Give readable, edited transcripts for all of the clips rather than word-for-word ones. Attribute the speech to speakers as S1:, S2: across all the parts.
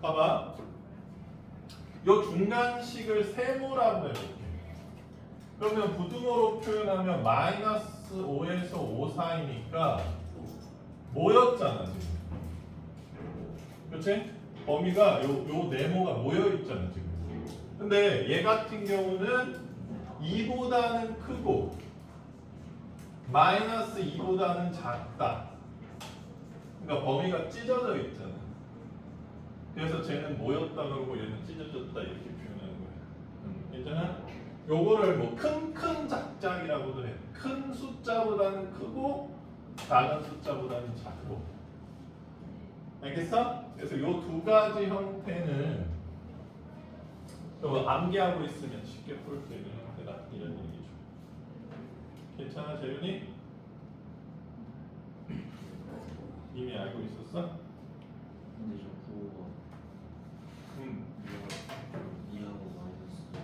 S1: 봐봐. 요 중간식을 세모라고 해볼게. 그러면 부등호로 표현하면 마이너스 5에서 5 사이니까 모였잖아 지금. 그렇지? 범위가 요 네모가 모여있잖아 지금. 근데 얘 같은 경우는 2보다는 크고 마이너스 2보다는 작다. 그러니까 범위가 찢어져 있잖아. 그래서 쟤는 모였다 그러고 얘는 찢어졌다 이렇게 표현하는 거야. 괜찮아? 요거를 뭐 큰 작작이라고도 해. 큰 숫자보다는 크고 작은 숫자보다는 작고. 알겠어? 그래서 요 두 가지 형태는 또 암기하고 있으면 쉽게 풀 수 있는 형태다 이런 얘기죠. 괜찮아 재윤이? 이미 알고 있었어?
S2: 근데 저 부호가
S1: 응.
S2: 2하고 마이너스가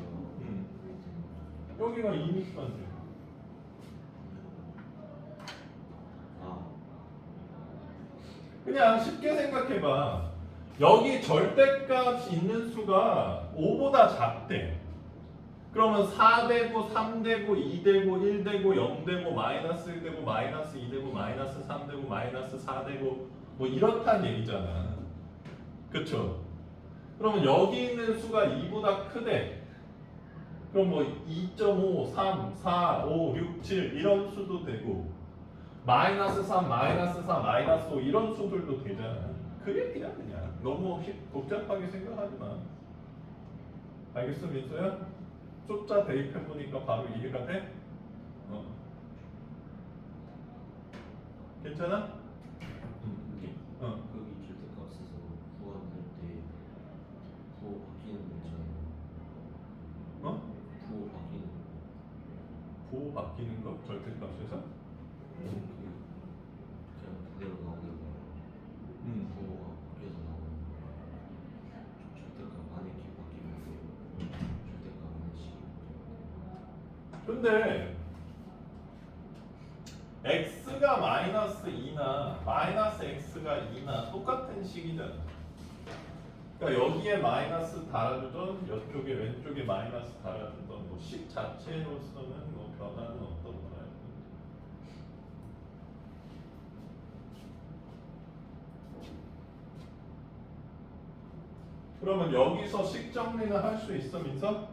S1: 여기가 2니까 이제.
S2: 아,
S1: 그냥 쉽게 생각해봐. 여기 절대값 있는 수가 5보다 작대. 그러면 4되고 3되고 2되고 1되고 0되고 마이너스 1되고 마이너스 2되고 마이너스 3되고 마이너스 4되고 뭐 이렇단 얘기잖아. 그쵸? 그러면 여기 있는 수가 2보다 크대. 그럼 뭐 2.5, 3, 4, 5, 6, 7 이런 수도 되고 마이너스 3, 마이너스 4, 마이너스 5 이런 수들도 되잖아. 그 얘기야 그냥. 너무 복잡하게 생각하지 마. 알겠어 민서야? 숫자 대입해보니까 바로 이해가 돼? 괜찮아?
S2: 근데
S1: 어.
S2: 여기 절대값에서 구한할 때 부호 바뀌는 거 있잖아요.
S1: 어?
S2: 부호 바뀌는 거.
S1: 부호 바뀌는 거? 절대값에서?
S2: 그냥 그대로 나오는 거. 부호가 바뀌어서 나오는 거. 절대값 안에 게 바뀌면 절대값 안에 식이 바뀌는
S1: 근데 x가 마이너스 2나 마이너스 x가 2나 똑같은 식이잖아. 그러니까 여기에 마이너스 달아주던 이쪽에 왼쪽에 마이너스 달아주던 뭐 식 자체로서는 뭐 변화는 없다고 봐요. 그러면 여기서 식 정리는 할 수 있어 민서?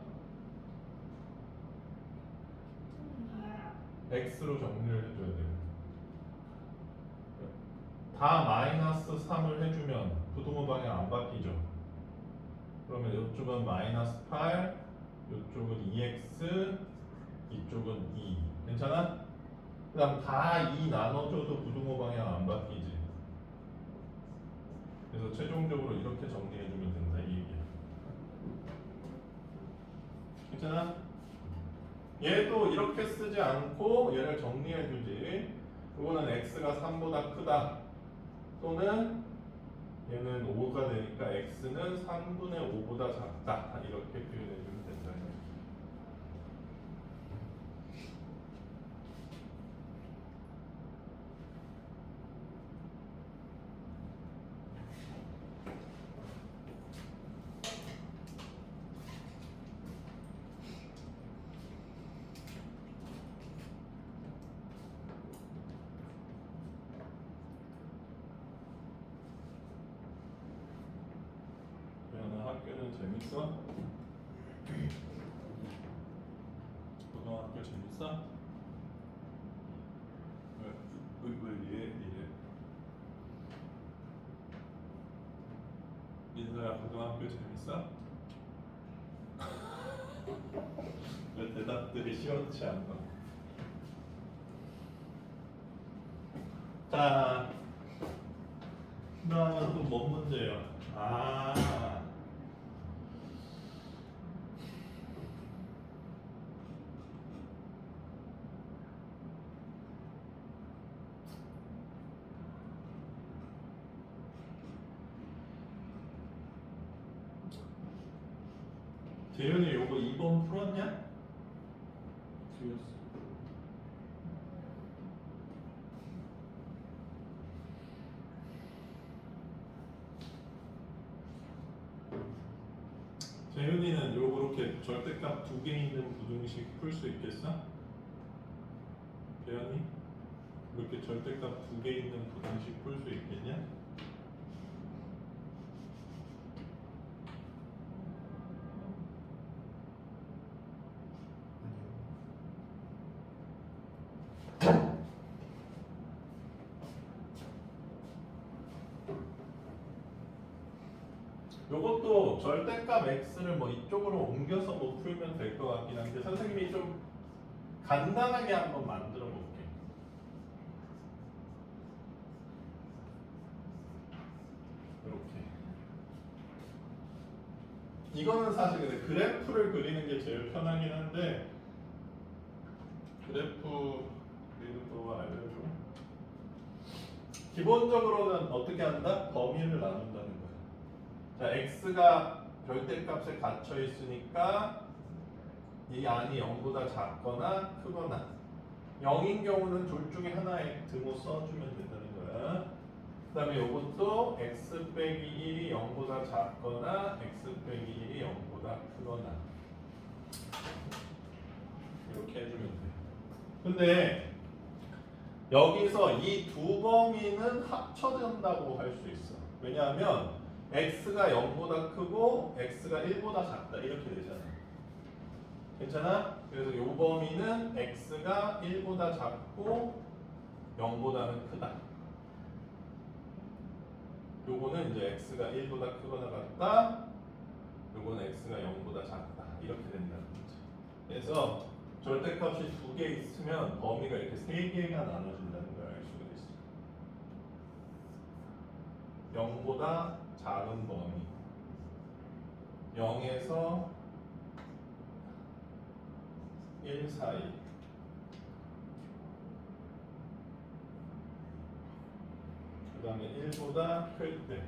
S1: x로 정리를 해줘야 돼요. 다 마이너스 3을 해주면 부등호 방향 안 바뀌죠. 그러면 이쪽은 마이너스 8, 이쪽은 2x, 이쪽은 2. 괜찮아? 그 다음 다 2 나눠줘도 부등호 방향 안 바뀌지. 그래서 최종적으로 이렇게 정리해주면 된다 이 얘기야. 괜찮아? 얘도 이렇게 쓰지 않고 얘를 정리해주지. 이거는 x가 3보다 크다. 또는 얘는 5가 되니까 x는 3분의 5보다 작다. 이렇게 표현해주면 된다. 그러면 학교는 재밌어? 고등학교 재밌어? 왜 이래? 민서야 고등학교 재밌어? 왜 대답들이 시원치 않나? 자, 그다음은 또 뭔 문제요? 재윤이 요거 2번 풀었냐?
S2: 틀렸어.
S1: 재윤이는 요렇게 절대값 두 개 있는 부등식 풀 수 있겠어? 재현이? 이렇게 절대값 두 개 있는 부등식 풀 수 있겠냐? 요것도 절대값 x를 뭐 이쪽으로 옮겨서 뭐 풀면 될 것 같긴 한데 선생님이 좀 간단하게 한번 만들어 볼게. 이렇게. 이거는 사실 근데 그래프를 그리는 게 제일 편하긴 한데 그래프 그리는 거 알려줘. 기본적으로는 어떻게 한다? 범위를 나눈다는 거야. 자, x가 절대값에 갇혀 있으니까 이 안이 0보다 작거나 크거나 0인 경우는 둘 중에 하나에 등호 써주면 된다는 거야. 그 다음에 이것도 x 빼기 1이 0보다 작거나 x 빼기 1이 0보다 크거나 이렇게 해주면 돼. 근데 여기서 이 두 범위는 합쳐진다고 할 수 있어. 왜냐하면 x가 0보다 크고 x가 1보다 작다 이렇게 되잖아. 괜찮아? 그래서 이 범위는 x가 1보다 작고 0보다는 크다. 요거는 이제 x가 1보다 크거나 같다. 요거는 x가 0보다 작다. 이렇게 된다는 거지. 그래서 절대값이 두 개 있으면 범위가 이렇게 세 개가 나눠진다는 걸 알 수가 있어. 0보다 작은 범위 0에서 1 사이 그 다음에 1보다 클 때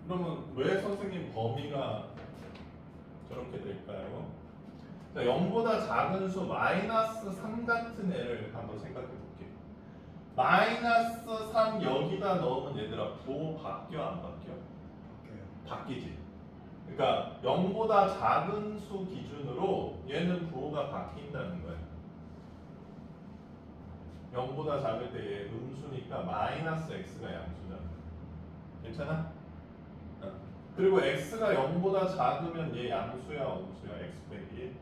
S1: 그러면 왜 선생님 범위가 저렇게 될까요? 자, 0보다 작은 수 마이너스 3 같은 애를 한번 생각해 볼게. 마이너스 3 여기다 넣으면 얘들아 부호 바뀌어 안 바뀌어? 바뀌지. 그러니까 0보다 작은 수 기준으로 얘는 부호가 바뀐다는 거야. 0보다 작을 때 얘 음수니까 마이너스 x가 양수잖아. 괜찮아? 그리고 x가 0보다 작으면 얘 양수야 음수야? x 빼기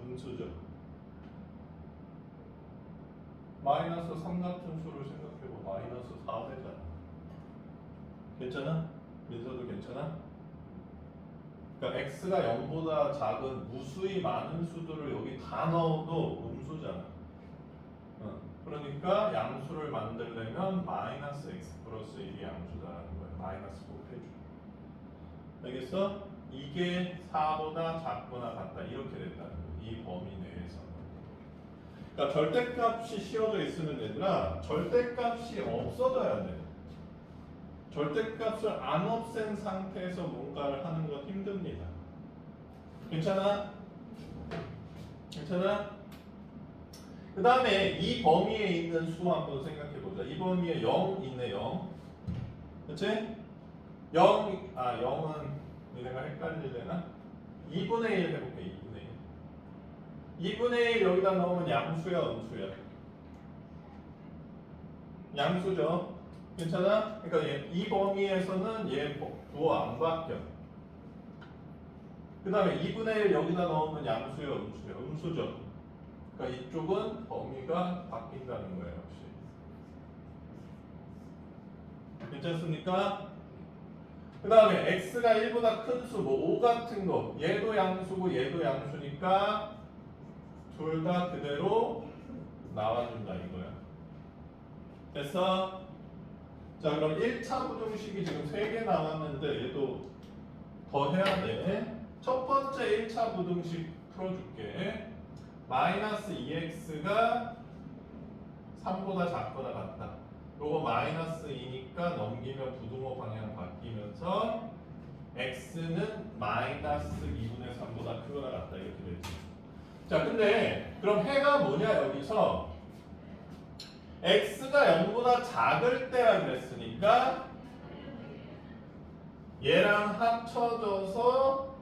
S1: 음수죠. 마이너스 3 같은 수를 생각해봐. 마이너스 4 되잖아. 괜찮아? 민서도 괜찮아? 그러니까 x가 0보다 작은 무수히 많은 수들을 여기 다 넣어도 음수잖아. 그러니까 양수를 만들려면 마이너스 x 플러스 1이 양수다라는 거야. 마이너스 곱해줘. 알겠어? 이게 4보다 작거나 같다 이렇게 된다는 거야. 이 범위 내에서. 그러니까 절대값이 씌워져 있으면 얘들아 절대값이 없어져야 돼. 절대값을 안 없앤 상태에서 뭔가를 하는 건 힘듭니다. 괜찮아? 괜찮아? 그 다음에 이 범위에 있는 수 한번 생각해 보자. 이 범위에 0 있네 0. 그치? 0은 내가 헷갈리려나? 2분의 1 해볼게. 2분의 1. 2분의 1 여기다 넣으면 양수야 음수야? 양수죠. 괜찮아? 그러니까 이 범위에서는 얘 부호 안 바뀌어. 그 다음에 2분의 1 여기다 넣으면 양수야 음수야? 음수죠. 그러니까 이쪽은 범위가 바뀐다는 거예요. 역시. 괜찮습니까? 그 다음에 x가 1보다 큰 수, 뭐 5 같은 거 얘도 양수고 얘도 양수니까 둘 다 그대로 나와준다 이거야. 됐어? 자 그럼 1차 부등식이 지금 3개 나왔는데 얘도 더 해야 돼. 첫 번째 1차 부등식 풀어줄게. 마이너스 2x가 3보다 작거나 같다. 요거 마이너스 2니까 넘기면 부등호 방향 바뀌면서 x는 마이너스 2분의 3보다 크거나 같다 이렇게 되지. 자 근데 그럼 해가 뭐냐 여기서 x가 0보다 작을 때라 그랬으니까 얘랑 합쳐져서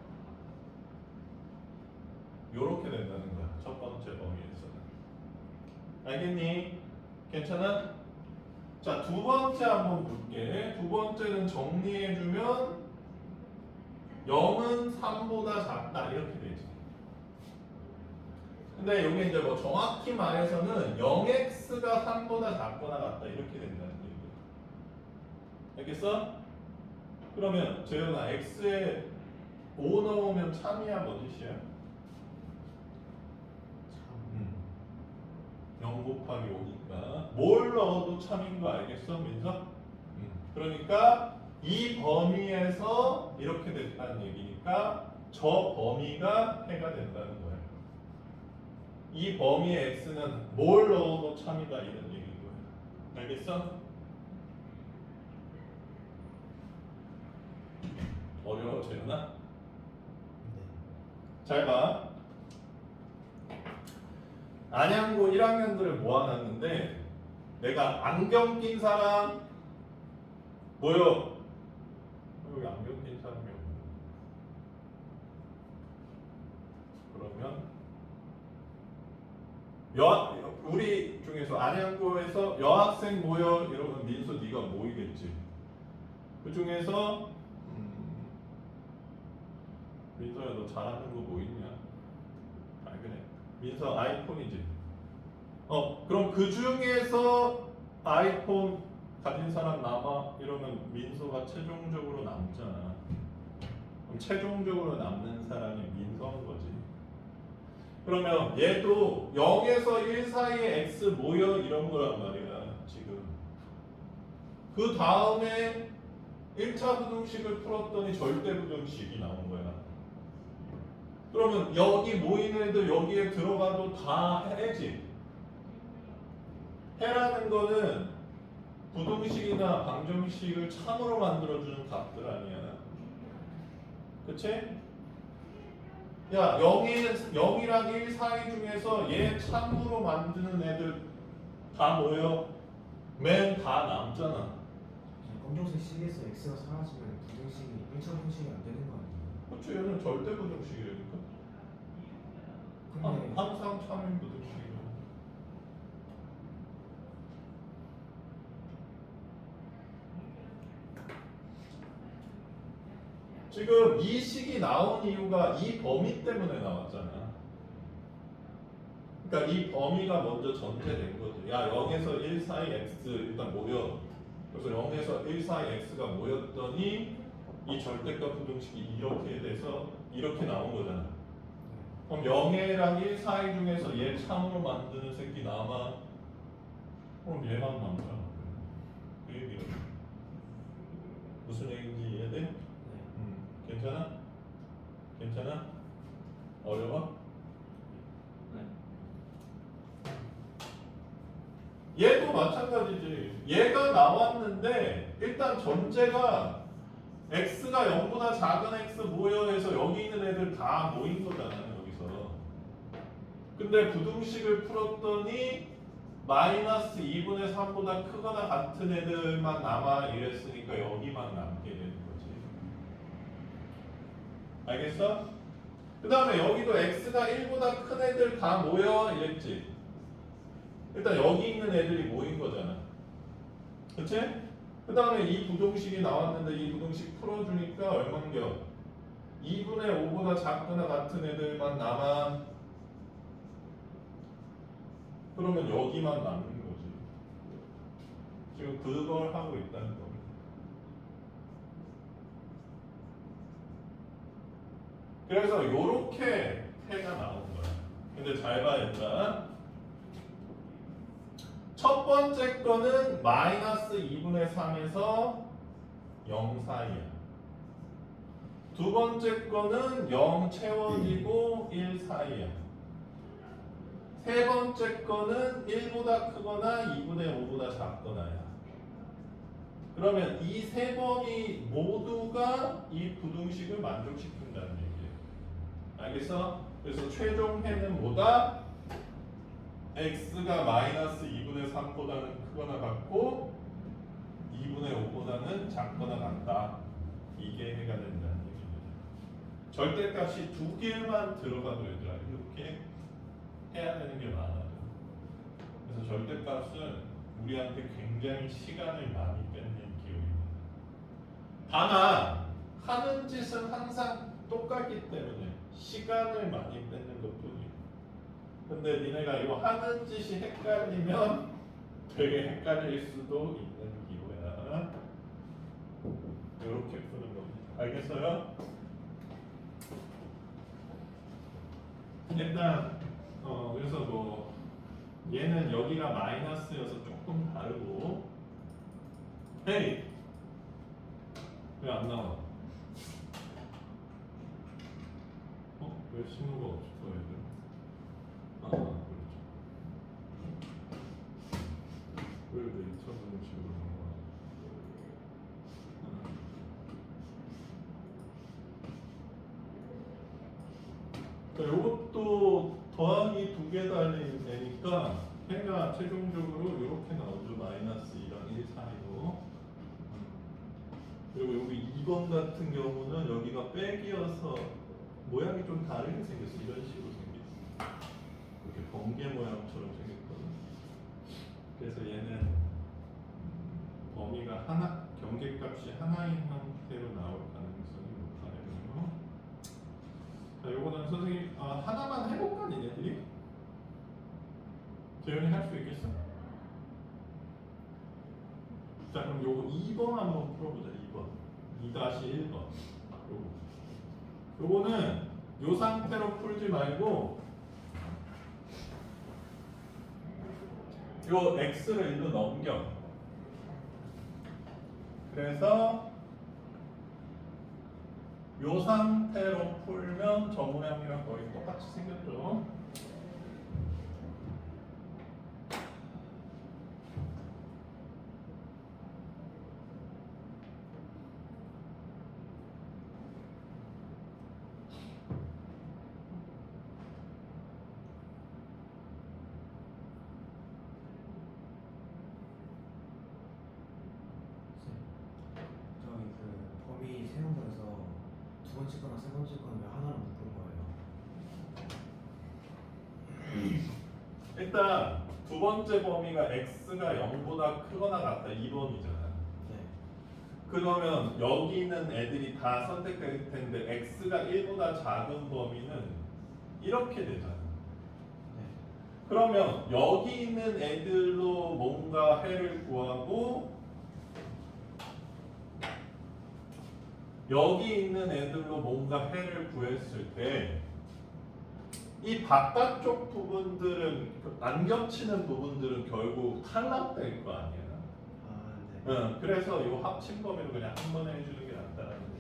S1: 요렇게 된다는 거야. 첫 번째 범위에서는. 알겠니? 괜찮아? 자, 두 번째 한번 볼게. 두 번째는 정리해주면 0은 3보다 작다 이렇게 되지. 근데 여기 이제 뭐 정확히 말해서는 0x가 3보다 작거나 같다 이렇게 된다는 얘기야. 알겠어? 그러면 재현아 x에 5 넣으면 참이야 뭐 뜻이야? 0 곱하기 5니까 뭘 넣어도 참인 거 알겠어 민서? 그러니까 이 범위에서 이렇게 됐다는 얘기니까 저 범위가 해가 된다는 거야. 이 범위의 x는 뭘 넣어도 참이다 이런 얘기인 거야. 알겠어? 어려워 재현아? 잘 봐. 안양고 1학년들을 모아놨는데 내가 안경 낀 사람 모여. 여기 안경 낀 사람이 없네. 그러면 우리 중에서 안양고에서 여학생 모여 이러면 민수 네가 모이겠지. 그 중에서 민서야 너 잘하는 거 뭐 있냐? 그래. 민서 아이폰이지. 그럼 그 중에서 아이폰 가진 사람 남아 이러면 민서가 최종적으로 남잖아. 그럼 최종적으로 남는 사람이 민서인 거지. 그러면 얘도 0에서 1 사이에 x 모여 이런 거란 말이야 지금. 그 다음에 1차 부등식을 풀었더니 절대 부등식이 나온 거야. 그러면 여기 모인 애들 여기에 들어가도 다 해지. 해라는 거는 부등식이나 방정식을 참으로 만들어주는 값들 아니야. 그치? 야, 0이랑 1 사이 중에서 얘 참으로 만드는 애들 다 모여. 맨 다 남잖아.
S3: 검정색 식에서 x가 사라지면 부등식이 1차 부등식이 안 되는 거 아니에요?
S1: 그치, 얘는 절대 부등식이니까.
S3: 근데
S1: 항상 참인 부등식이야. 지금 이 식이 나온 이유가 이 범위 때문에 나왔잖아. 그러니까 이 범위가 먼저 전제된 거지. 야, 0에서 1 사이 x 일단 모여. 그래서 0에서 1 사이 x가 모였더니 이 절대값 부등식이 이렇게 돼서 이렇게 나온 거잖아. 그럼 0이랑 1 사이 중에서 얘 참으로 만드는 새끼 남아. 그럼 얘만 남잖아. 그 얘기는 무슨 얘기인지 이해돼? 괜찮아? 괜찮아? 어려워? 얘도 마찬가지지. 얘가 나왔는데 일단 전제가 x가 0보다 작은 x 모여해서 여기 있는 애들 다 모인 거잖아 여기서. 근데 부등식을 풀었더니 마이너스 2분의 3보다 크거나 같은 애들만 남아 이랬으니까 여기만 남게 되는 거지. 알겠어? 그 다음에 여기도 x가 1보다 큰 애들 다 모여 이랬지. 일단 여기 있는 애들이 모인 거잖아. 그치? 그 다음에 이 부등식이 나왔는데 이 부등식 풀어주니까 얼만겨? 2분의 5보다 작거나 같은 애들만 남아. 그러면 여기만 남는 거지. 지금 그걸 하고 있다는 겁니다. 그래서 요렇게 해가 나온 거야. 근데 잘 봐 얘들아. 첫 번째 거는 마이너스 2분의 3에서 0 사이야. 두 번째 거는 0 채워지고 1 사이야. 세 번째 거는 1보다 크거나 2분의 5보다 작거나야. 그러면 이 세 범위 모두가 이 부등식을 만족시킨다는 얘기예요. 알겠어? 그래서 최종 해는 뭐다? x가 마이너스 2분의 3보다는 크거나 같고 2분의 5보다는 작거나 같다. 이게 해가 된다는 얘기입니다. 절대값이 두 개만 들어가도 얘들아 이렇게 해야 되는 게 많아요. 그래서 절대값은 우리한테 굉장히 시간을 많이 뺏는 기호입니다. 다만 하는 짓은 항상 똑같기 때문에 시간을 많이 뺏는 것뿐이에요. 근데 니네가 이거 하는 짓이 헷갈리면 되게 헷갈릴 수도 있는 기호야. 이렇게 푸는 겁니다. 알겠어요? 일단 그래서 뭐 얘는 여기가 마이너스여서 조금 다르고 헤이 왜 안 나와? 왜 신호가 없어 얘들? 아 그렇죠. 왜 이렇게 2차 방식으로 나와? 이것도 더하기 두 개 달린 애니까 해가 최종적으로 이렇게 나오죠. 마이너스 2랑 1 사이로. 그리고 여기 2번 같은 경우는 여기가 빼기여서 모양이 좀 다르게 생겼어. 이런 식으로 생겼어. 이렇게 번개 모양처럼 생겼거든. 그래서 얘는 범위가 하나, 경계값이 하나인 형태로 나올 가능성이 높아요. 자, 요거는 선생님 하나만 해볼까 니네들이? 재현이 할 수 있겠어? 자 그럼 요거 2번 한번 풀어보자. 2번 2-1번 요거는 요 상태로 풀지 말고 요 x를 일로 넘겨. 그래서 요 상태로 풀면 저 모양이랑 거의 똑같이 생겼죠.
S3: 저기 그 범위 세운 거에서 두 번째 거랑 세 번째 거는 왜 하나로 묶은 거예요?
S1: 일단 두 번째 범위가 x가 0보다 크거나 같다 2번이잖아.
S3: 네.
S1: 그러면 여기 있는 애들이 다 선택될 텐데 x가 1보다 작은 범위는 이렇게 되잖아.
S3: 네.
S1: 그러면 여기 있는 애들로 뭔가 해를 구하고 여기 있는 애들로 뭔가 해를 구했을 때 이 바깥쪽 부분들은 안 겹치는 부분들은 결국 탈락될 거 아니야.
S3: 아 네.
S1: 그래서 이 합친 범위를 그냥 한 번에 해주는 게 낫다라는 거지.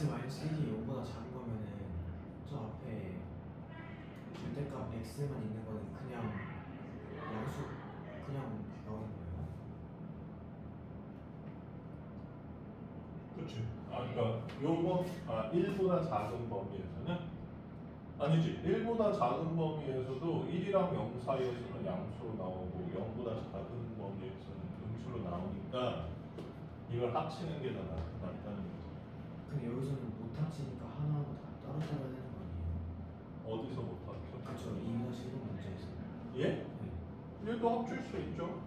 S3: x-1이 0보다 작은 거면은 저 앞에 절대값 x만 있는 거는 그냥 양수 그냥 나오는 거예요?
S1: 그렇지. 그러니까 요거 1보다 작은 범위에서는 아니지. 1보다 작은 범위에서도 1이랑 0 사이에서는 양수로 나오고 0보다 작은 범위에서는 음수로 나오니까 이걸 합치는 게 더 낫다는 거지.
S3: 근데 여기서는 못 합치니까 하나하나 다 따로따로 해야 되는 거 아니에요?
S1: 어디서 못 합쳐?
S3: 그쵸 2-1 문제에서.
S1: 예?
S3: 네.
S1: 얘도 합칠 수 있죠.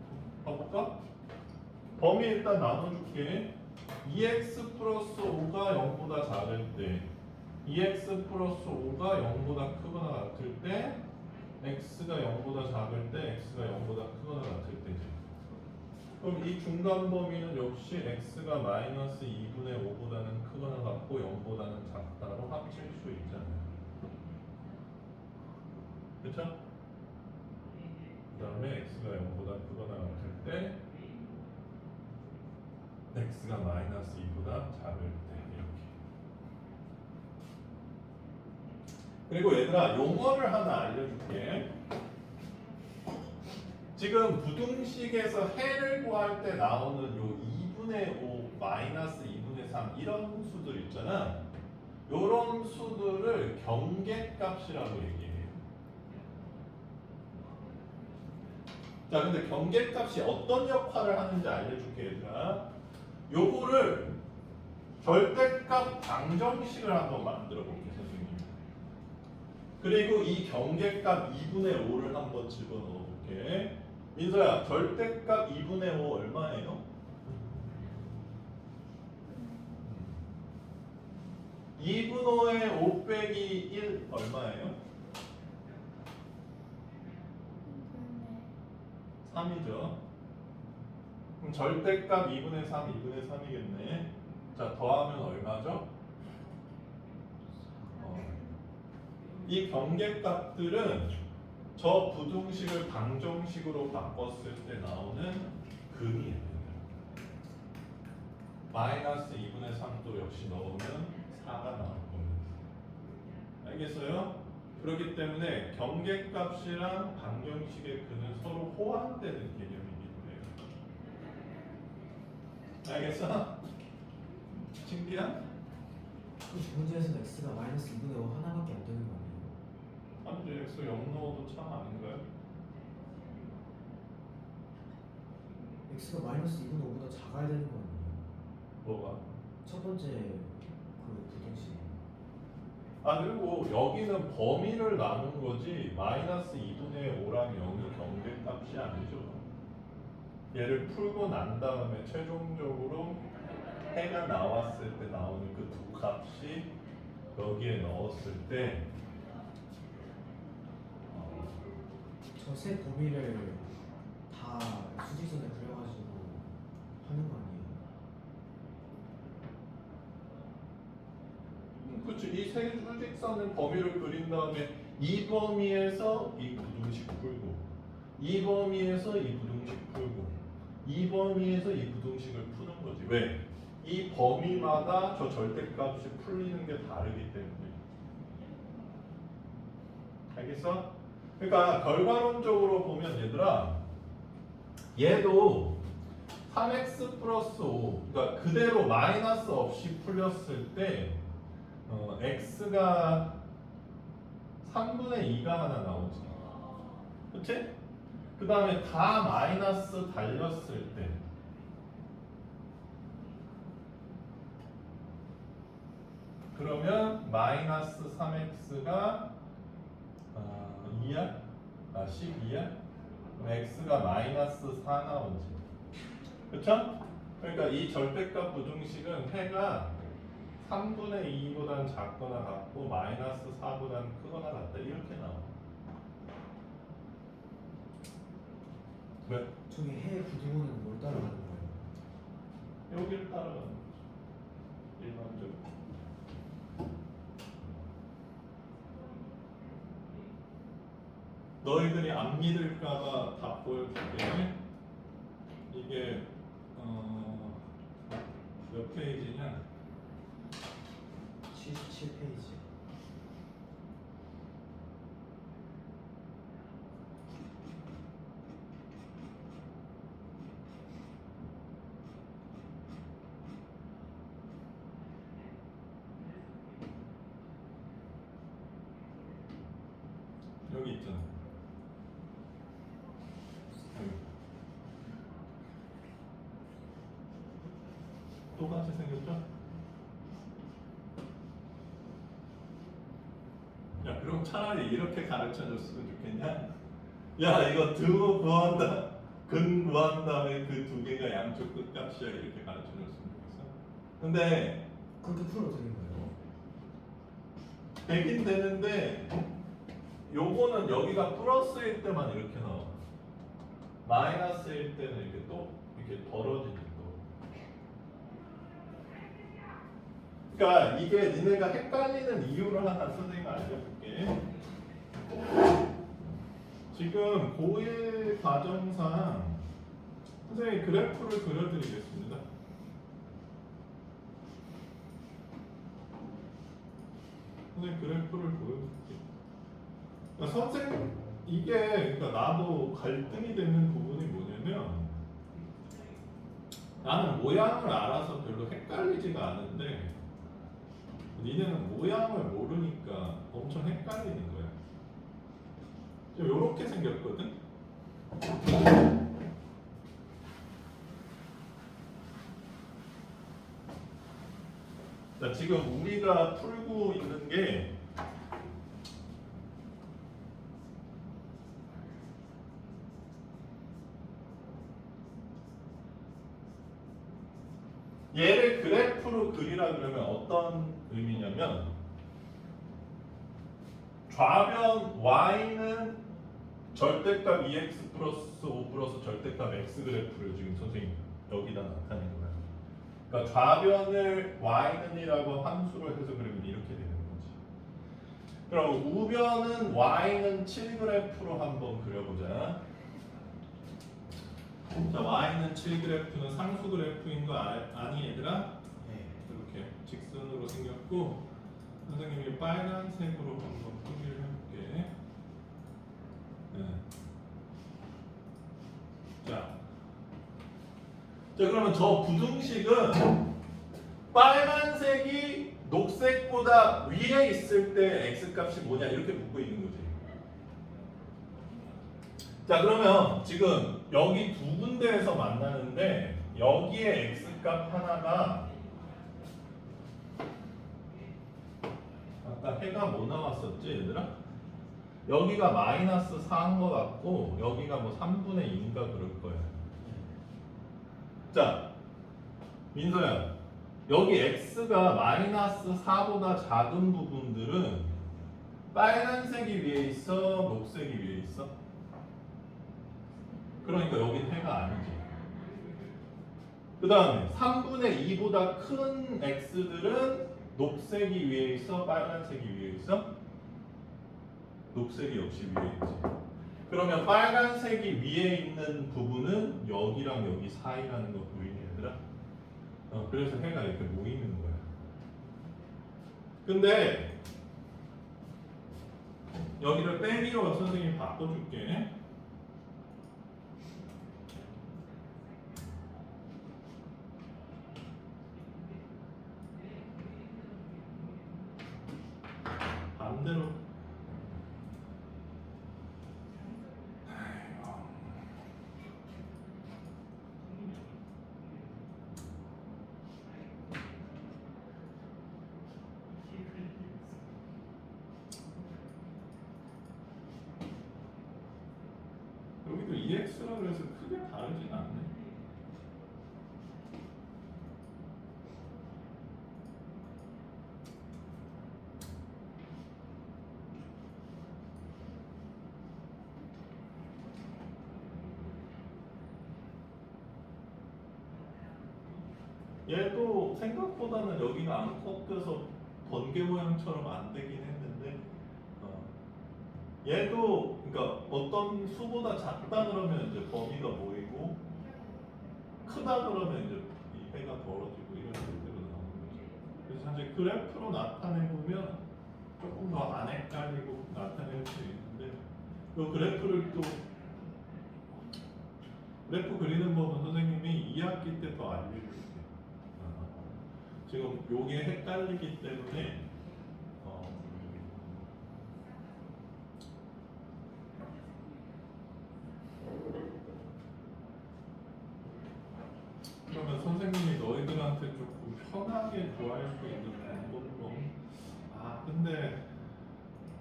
S1: 봐볼까? 범위 일단 나눠줄게. 2x 플러스 5가 0보다 작을 때 2x 플러스 5가 0보다 크거나 같을 때 x가 0보다 작을 때 x가 0보다 크거나 같을 때지. 그럼 이 중간 범위는 역시 x가 마이너스 2분의 5보다는 크거나 같고 0보다는 작다로 합칠 수 있잖아요. 그쵸? 그 다음에 x가 0보다 크거나 같을 때 x가 마이너스 2보다 작을 때 이렇게. 그리고 얘들아 용어를 하나 알려줄게. 지금 부등식에서 해를 구할 때 나오는 요 2분의 5 마이너스 2분의 3 이런 수들 있잖아. 요런 수들을 경계값이라고 얘기해요. 자, 근데 경계값이 어떤 역할을 하는지 알려줄게 얘들아. 요거를 절대값 방정식을 한번 만들어 볼게 선생님. 그리고 이 경계값 2분의 5를 한번 집어넣어 볼게. 민서야, 절대값 2분의 5 얼마예요? 2분 5에 5 빼기 1 얼마예요? 3이죠. 그럼 절대값 2분의 3, 2분의 3이겠네. 자, 더하면 얼마죠? 이 경계값들은 저 부등식을 방정식으로 바꿨을 때 나오는 근이에요. 마이너스 2분의 3도 역시 넣으면 4가 나올 겁니다. 알겠어요? 그렇기 때문에 경계값이랑 방정식의 근은 서로 호환되는 개념이기 때문에. 알겠어? 신기한?
S3: 그 문제에서는 x가 마이너스 2분의 5 하나밖에 안 되는 거 아니에요?
S1: 아니죠. x 0 넣어도 참 아닌가요?
S3: x가 마이너스 2분의 5보다 작아야 되는 거 아니에요?
S1: 뭐가?
S3: 첫 번째 그 부등식.
S1: 그리고 여기는 범위를 나눈 거지 마이너스 2분의 5랑 0이 경계값이 아니죠. 얘를 풀고 난 다음에 최종적으로 해가 나왔을 때 나오는 그 두 값이 여기에 넣었을 때
S3: 저 세 범위를 다 수직선에 그려가지고 하는 거 아니에요?
S1: 그렇지. 이 세 수직선의 범위를 그린 다음에 이 범위에서 이 부등식 풀고 이 범위에서 이 부등식 풀고 이 범위에서 이 부등식을 푸는 거지. 왜? 이 범위마다 저 절대값이 풀리는 게 다르기 때문에. 알겠어? 그러니까 결과론적으로 보면 얘들아 얘도 3x 플러스 5 그러니까 그대로 마이너스 없이 풀렸을 때 x가 3분의 2가 하나 나오지. 그치? 그 다음에 다 마이너스 달렸을 때 그러면 마이너스 3x가 2야? 12야? 그럼 x가 마이너스 4 나오지. 그쵸? 그러니까 이 절대값 부등식은 해가 3분의 2보다는 작거나 같고 마이너스 4보다는 크거나 같다 이렇게 나와. 왜?
S3: 저기 해 부등호는 뭘 따라가는 거예요?
S1: 여기를 따라가는 거죠. 일반적으로. 너희들이 안 믿을까봐 다 보여줄게. 이게 몇 페이지냐?
S3: 77페이지.
S1: 여기 있잖아. 여기. 똑같이 생겼죠? 야, 그럼 차라리 이렇게 가르쳐 줬으면 좋겠냐? 야, 이거 등 구한 근 구한 다음에 그 두 개가 양쪽 끝값이야 이렇게 가르쳐 줬으면 좋겠어. 근데
S3: 그렇게 풀어도 되는 거예요?
S1: 되긴 되는데 요거는 여기가 플러스일 때만 이렇게 나와. 마이너스일 때는 이렇게 또 이렇게 벌어지지 또. 그러니까 이게 니네가 헷갈리는 이유를 하나 선생님이 알려줄게. 지금 고1 과정상 선생님이 그래프를 그려드리겠습니다. 선생님 그래프를 보여드릴게요. 그러니까 선생님 이게 그러니까 나도 갈등이 되는 부분이 뭐냐면 나는 모양을 알아서 별로 헷갈리지가 않은데 니네는 모양을 모르니까 엄청 헷갈리는 거야. 좀 요렇게 생겼거든. 자, 지금 우리가 풀고 있는 게 얘를 그래프로 그리라 그러면 어떤 의미냐면 좌변 y는 절대값 2x 플러스 5 플러스 절대값 x 그래프를 지금 선생님 여기다 나타낸 거예요. 그러니까 좌변을 y는이라고 함수를 해서 그리면 이렇게 되는 거지. 그럼 우변은 y는 7 그래프로 한번 그려보자. 자, y는 7 그래프는 상수 그래프인 거 아니 얘들아?
S3: 네.
S1: 이렇게 직선으로 생겼고 선생님이 빨간색으로 한번 표기를 해볼게. 네. 자, 그러면 저 부등식은 빨간색이 녹색보다 위에 있을 때 x값이 뭐냐 이렇게 묻고 있는 거지. 자, 그러면 지금 여기 두 군데에서 만나는데 여기에 x값 하나가 아까 해가 뭐 나왔었지 얘들아? 여기가 마이너스 4인 것 같고 여기가 뭐 3분의 2인가 그럴 거야. 자, 민서야, 여기 x가 마이너스 4보다 작은 부분들은 빨간색이 위에 있어, 녹색이 위에 있어? 그러니까 여긴 해가 아니지. 그 다음에 3분의 2보다 큰 x들은 녹색이 위에 있어, 빨간색이 위에 있어? 녹색이 역시 위에 있지. 그러면 빨간색이 위에 있는 부분은 여기랑 여기 사이라는 거 보이니 얘들아? 그래서 해가 이렇게 모이는 거야. 근데 여기를 빼기로 선생님이 바꿔줄게. 반대로. 여기도 EX라 그래서 크게 다르진 않네. 얘도 생각보다는 여기가 안 꺾여서 번개 모양처럼 안 되긴 했는데 얘도 그러니까 어떤 수보다 작다 그러면 이제 범위가 모이고 크다 그러면 이제 이 해가 벌어지고 이런 식으로 나오는 거죠. 그래서 사실 그래프로 나타내 보면 조금 더 안 헷갈리고 나타낼 수 있는데 이 그래프를 또 그래프 그리는 법은 선생님이 2학기 때 더 알려줄게요. 지금 요게 헷갈리기 때문에 그러면 선생님이 너희들한테 조금 편하게 구할 수 있는 방법으로 근데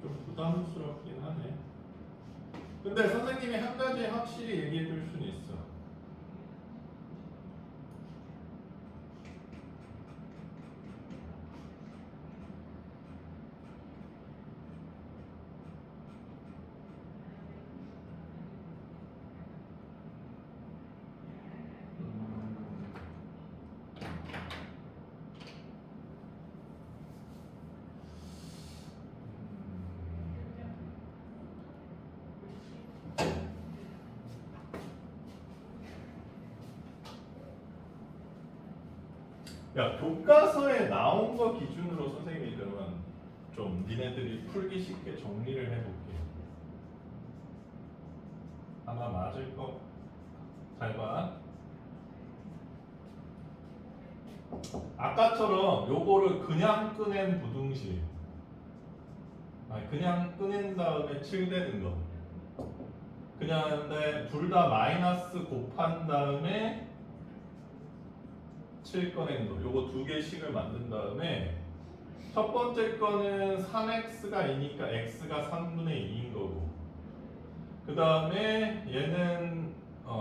S1: 좀 부담스럽긴 하네. 근데 선생님이 한 가지 확실히 얘기해 줄 수는 있어. 야, 교과서에 나온 거 기준으로 선생님이 그러면 좀 니네들이 풀기 쉽게 정리를 해볼게. 아마 맞을 거. 잘 봐. 아까처럼 요거를 그냥 꺼낸 부등식. 그냥 꺼낸 다음에 7되는 거. 그냥 근데 둘 다 마이너스 곱한 다음에 7 꺼낸 거. 요거 두 개씩을 만든 다음에 첫 번째 거는 3x가 2니까 x가 3분의 2인 거고 그 다음에 얘는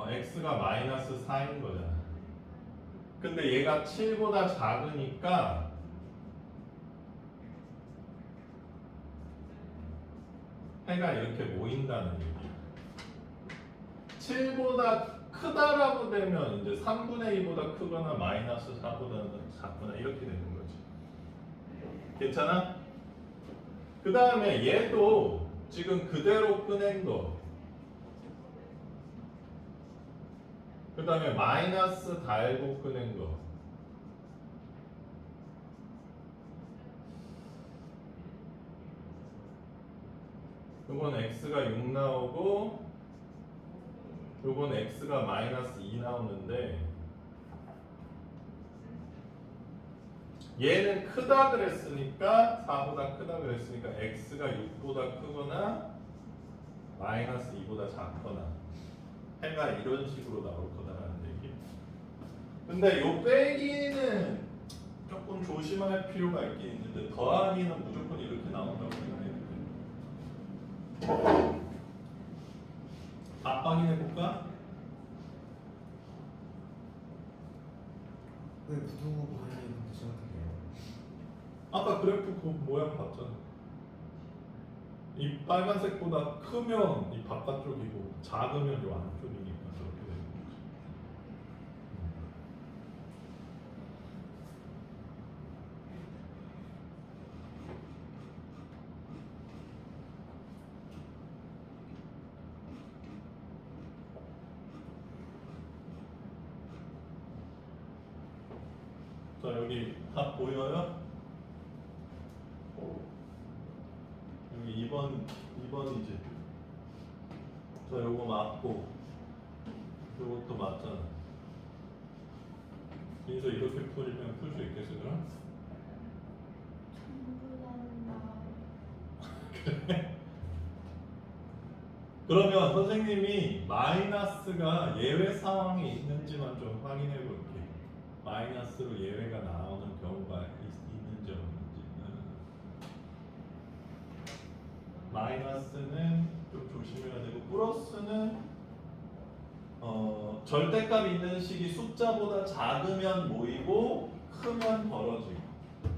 S1: x가 마이너스 4인 거잖아. 근데 얘가 7보다 작으니까 해가 이렇게 모인다는 얘기야. 7보다 크다라고 되면 이제 3분의 2보다 크거나 마이너스 4보다 작거나 이렇게 되는 거지. 괜찮아? 그 다음에 얘도 지금 그대로 꺼낸 거. 그 다음에 마이너스 달고 꺼낸 거. 요건 x가 6 나오고 요건 x가 마이너스 2 나오는데 얘는 크다 그랬으니까 4보다 크다 그랬으니까 x가 6보다 크거나 마이너스 2보다 작거나 해가 이런 식으로 나올 거다라는 얘기. 근데 요 빼기는 조금 조심할 필요가 있긴 있는데 더하기는 무조건 이렇게 나온다고 생각해요. 답 확인해 볼까?
S3: 왜 부등호 방향이 그렇게 생각해요?
S1: 아까 그래프 그 모양 봤잖아. 이 빨간색보다 크면 이 바깥쪽이고 작으면 이 안쪽이니까 저렇게 되는 거지. 자, 여기 답 보여요? 여기 2번이지. 자, 요거 맞고 요것도 맞잖아. 그래서 이렇게 풀면 풀 수 있겠어 그럼? 그러면 선생님이 마이너스가 예외 상황이 있는지만 좀 확인해 볼게. 마이너스로 예외가 나오는 경우가 있는지 없는지. 마이너스는 좀 조심해야 되고 플러스는 절대값 있는 식이 숫자보다 작으면 모이고 크면 벌어지고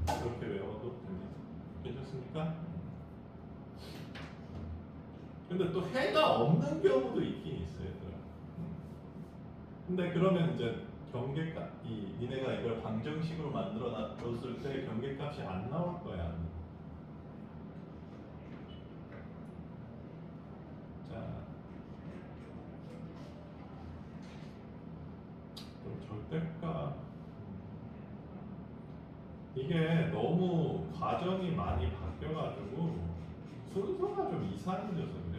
S1: 이렇게 외워도 됩니다. 괜찮습니까? 근데 또 해가 없는 경우도 있긴 있어요. 얘들아. 근데 그러면 이제 경계값, 니네가 이걸 방정식으로 만들어 놨을 때 경계값이 안 나올 거야. 자, 그럼 절대값 이게 너무 과정이 많이 바뀌어가지고 순서가 좀 이상해져서 그래.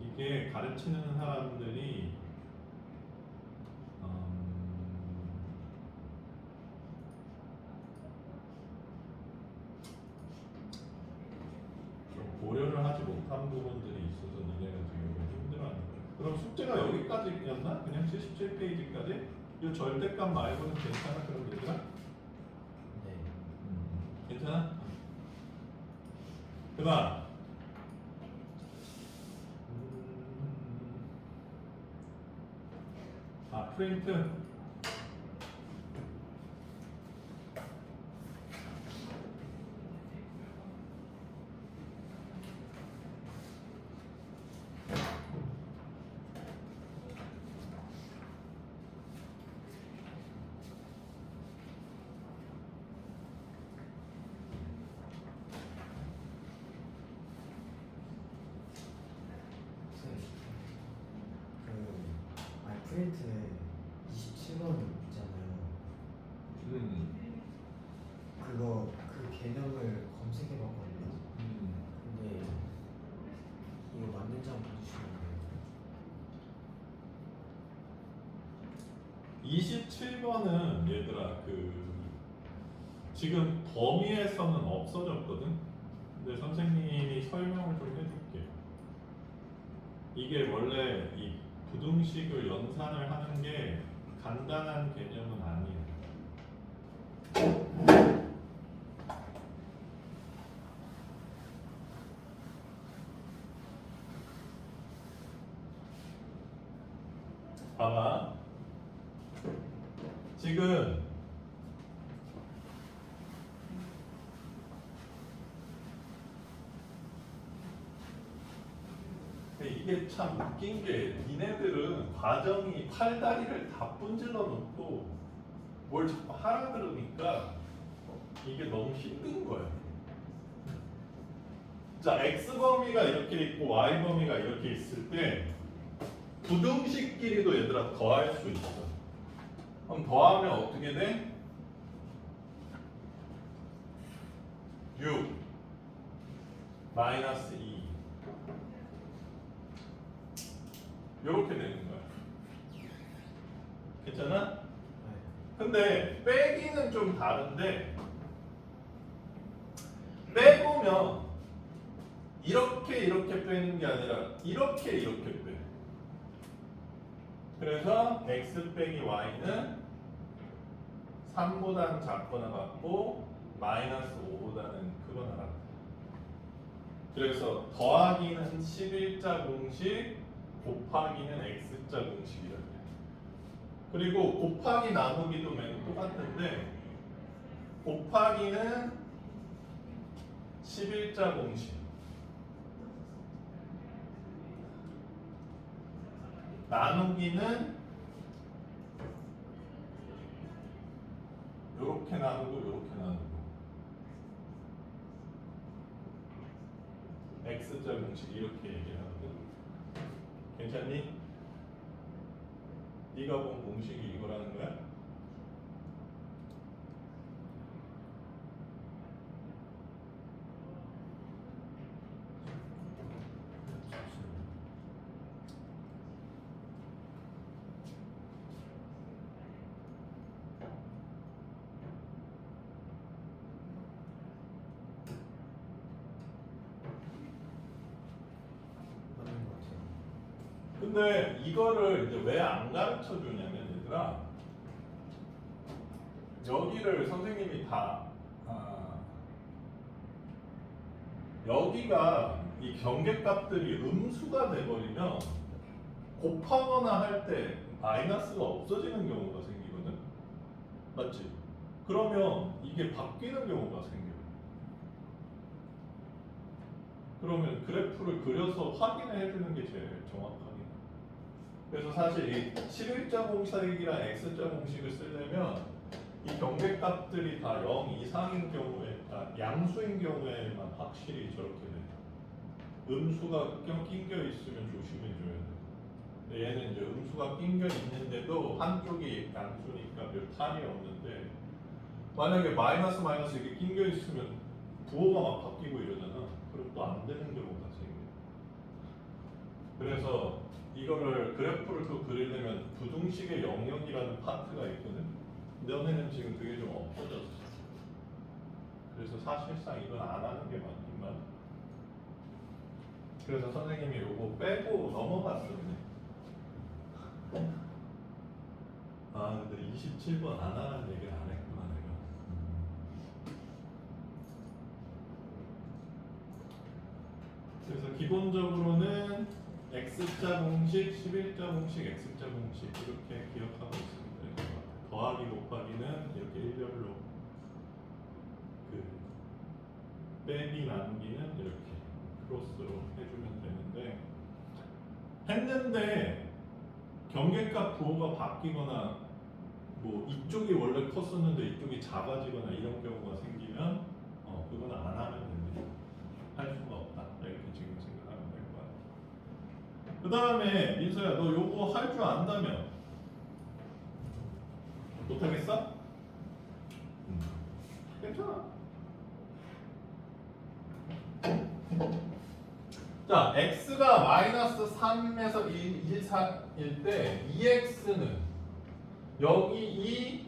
S1: 이게 가르치는 사람들이 좀 고려를 하지 못한 부분들이 있어서 니네가 지금 힘들어하는 거야. 그럼 숙제가 여기까지였나? 그냥 77페이지까지? 이 절대값 말고는 괜찮아? 그럼 얘들아?
S3: 네.
S1: 괜찮아? 그만. 프린트.
S3: 프린트 27번 있잖아요. 그거 그 개념을 검색해봤거든요. 근데 이거 맞는지 한번 봐주시면 돼요.
S1: 27번은 얘들아 지금 범위에서는 없어졌거든. 근데 선생님이 설명을 좀 해줄게. 이게 원래 이 부등식을 연산을 하는 게 간단한 개념은 아니에요. 봐봐. 지금 이게 참 웃긴 게 니네들은 과정이 팔다리를 다 분질러 놓고 뭘 자꾸 하라 그러니까 이게 너무 힘든 거야. 자, X범위가 이렇게 있고 Y범위가 이렇게 있을 때 부등식끼리도 얘들아 더할 수 있어. 그럼 더하면 어떻게 돼? 6 마이너스 2 이렇게 되는 거야. 괜찮아?
S3: 네.
S1: 근데 빼기는 좀 다른데 빼보면 이렇게 빼는 게 아니라 이렇게 빼. 그래서 x 빼기 y는 3보다는 작거나 같고 마이너스 5보다는 크거나 같다. 그래서 더하기는 11자 공식, 곱하기는 x자 공식이라고 해. 그리고 곱하기 나누기도 맨 똑같은데 곱하기는 11자 공식, 나누기는 요렇게 나누고 x자 공식 이렇게 얘기하거든. 괜찮니? 네가 본 공식이 이거라는 거야?
S3: 맞는 것 같아요.
S1: 근데 이거를 이제 왜 안 가르쳐 주냐면 얘들아, 여기를 선생님이 여기가 이 경계값들이 음수가 돼버리면 곱하거나 할 때 마이너스가 없어지는 경우가 생기거든. 맞지? 그러면 이게 바뀌는 경우가 생겨. 그러면 그래프를 그려서 확인해 주는 게 제일 정확하게. 그래서 사실 이 11자 공식이랑 x자 공식을 쓰려면 이 경계값들이 다 0 이상인 경우에, 양수인 경우에만 확실히 저렇게 돼. 음수가 낑겨 있으면 조심해 줘야 돼. 근데 얘는 이제 음수가 낑겨 있는데도 한쪽이 양수니까 별 탈이 없는데 만약에 마이너스 마이너스 이렇게 낑겨 있으면 부호가 막 바뀌고 이러잖아. 그럼 또 안 되는 경우가 생겨. 그래서 이거를 그래프를 또 그리려면 부등식의 영역이라는 파트가 있거든. 너네는 지금 그게 좀 없어졌어. 그래서 사실상 이건 안 하는 게 맞긴 맞아. 그래서 선생님이 요거 빼고 넘어갔었네. 아 근데 27번 안 하라는 얘기를 안 했구나 내가. 그래서 기본적으로는 x자 공식, 11자 공식, x자 공식 이렇게 기억하고 있으면 될 것 같아요. 더하기 곱하기는 이렇게 일렬로, 그 빼기 나누기는 이렇게 크로스로 해주면 되는데, 했는데 경계값 부호가 바뀌거나 뭐 이쪽이 원래 컸었는데 이쪽이 작아지거나 이런 경우가 생기면 그건 안 하면 됩니다. 할 수가 없다. 이렇게 지금 생각하면 될 것 같아요. 그 다음에 민서야, 너 요거 할 줄 안다며? 못하겠어? 괜찮아. 자, x가 마이너스 3에서 1, 4일 때 2x는 여기 2,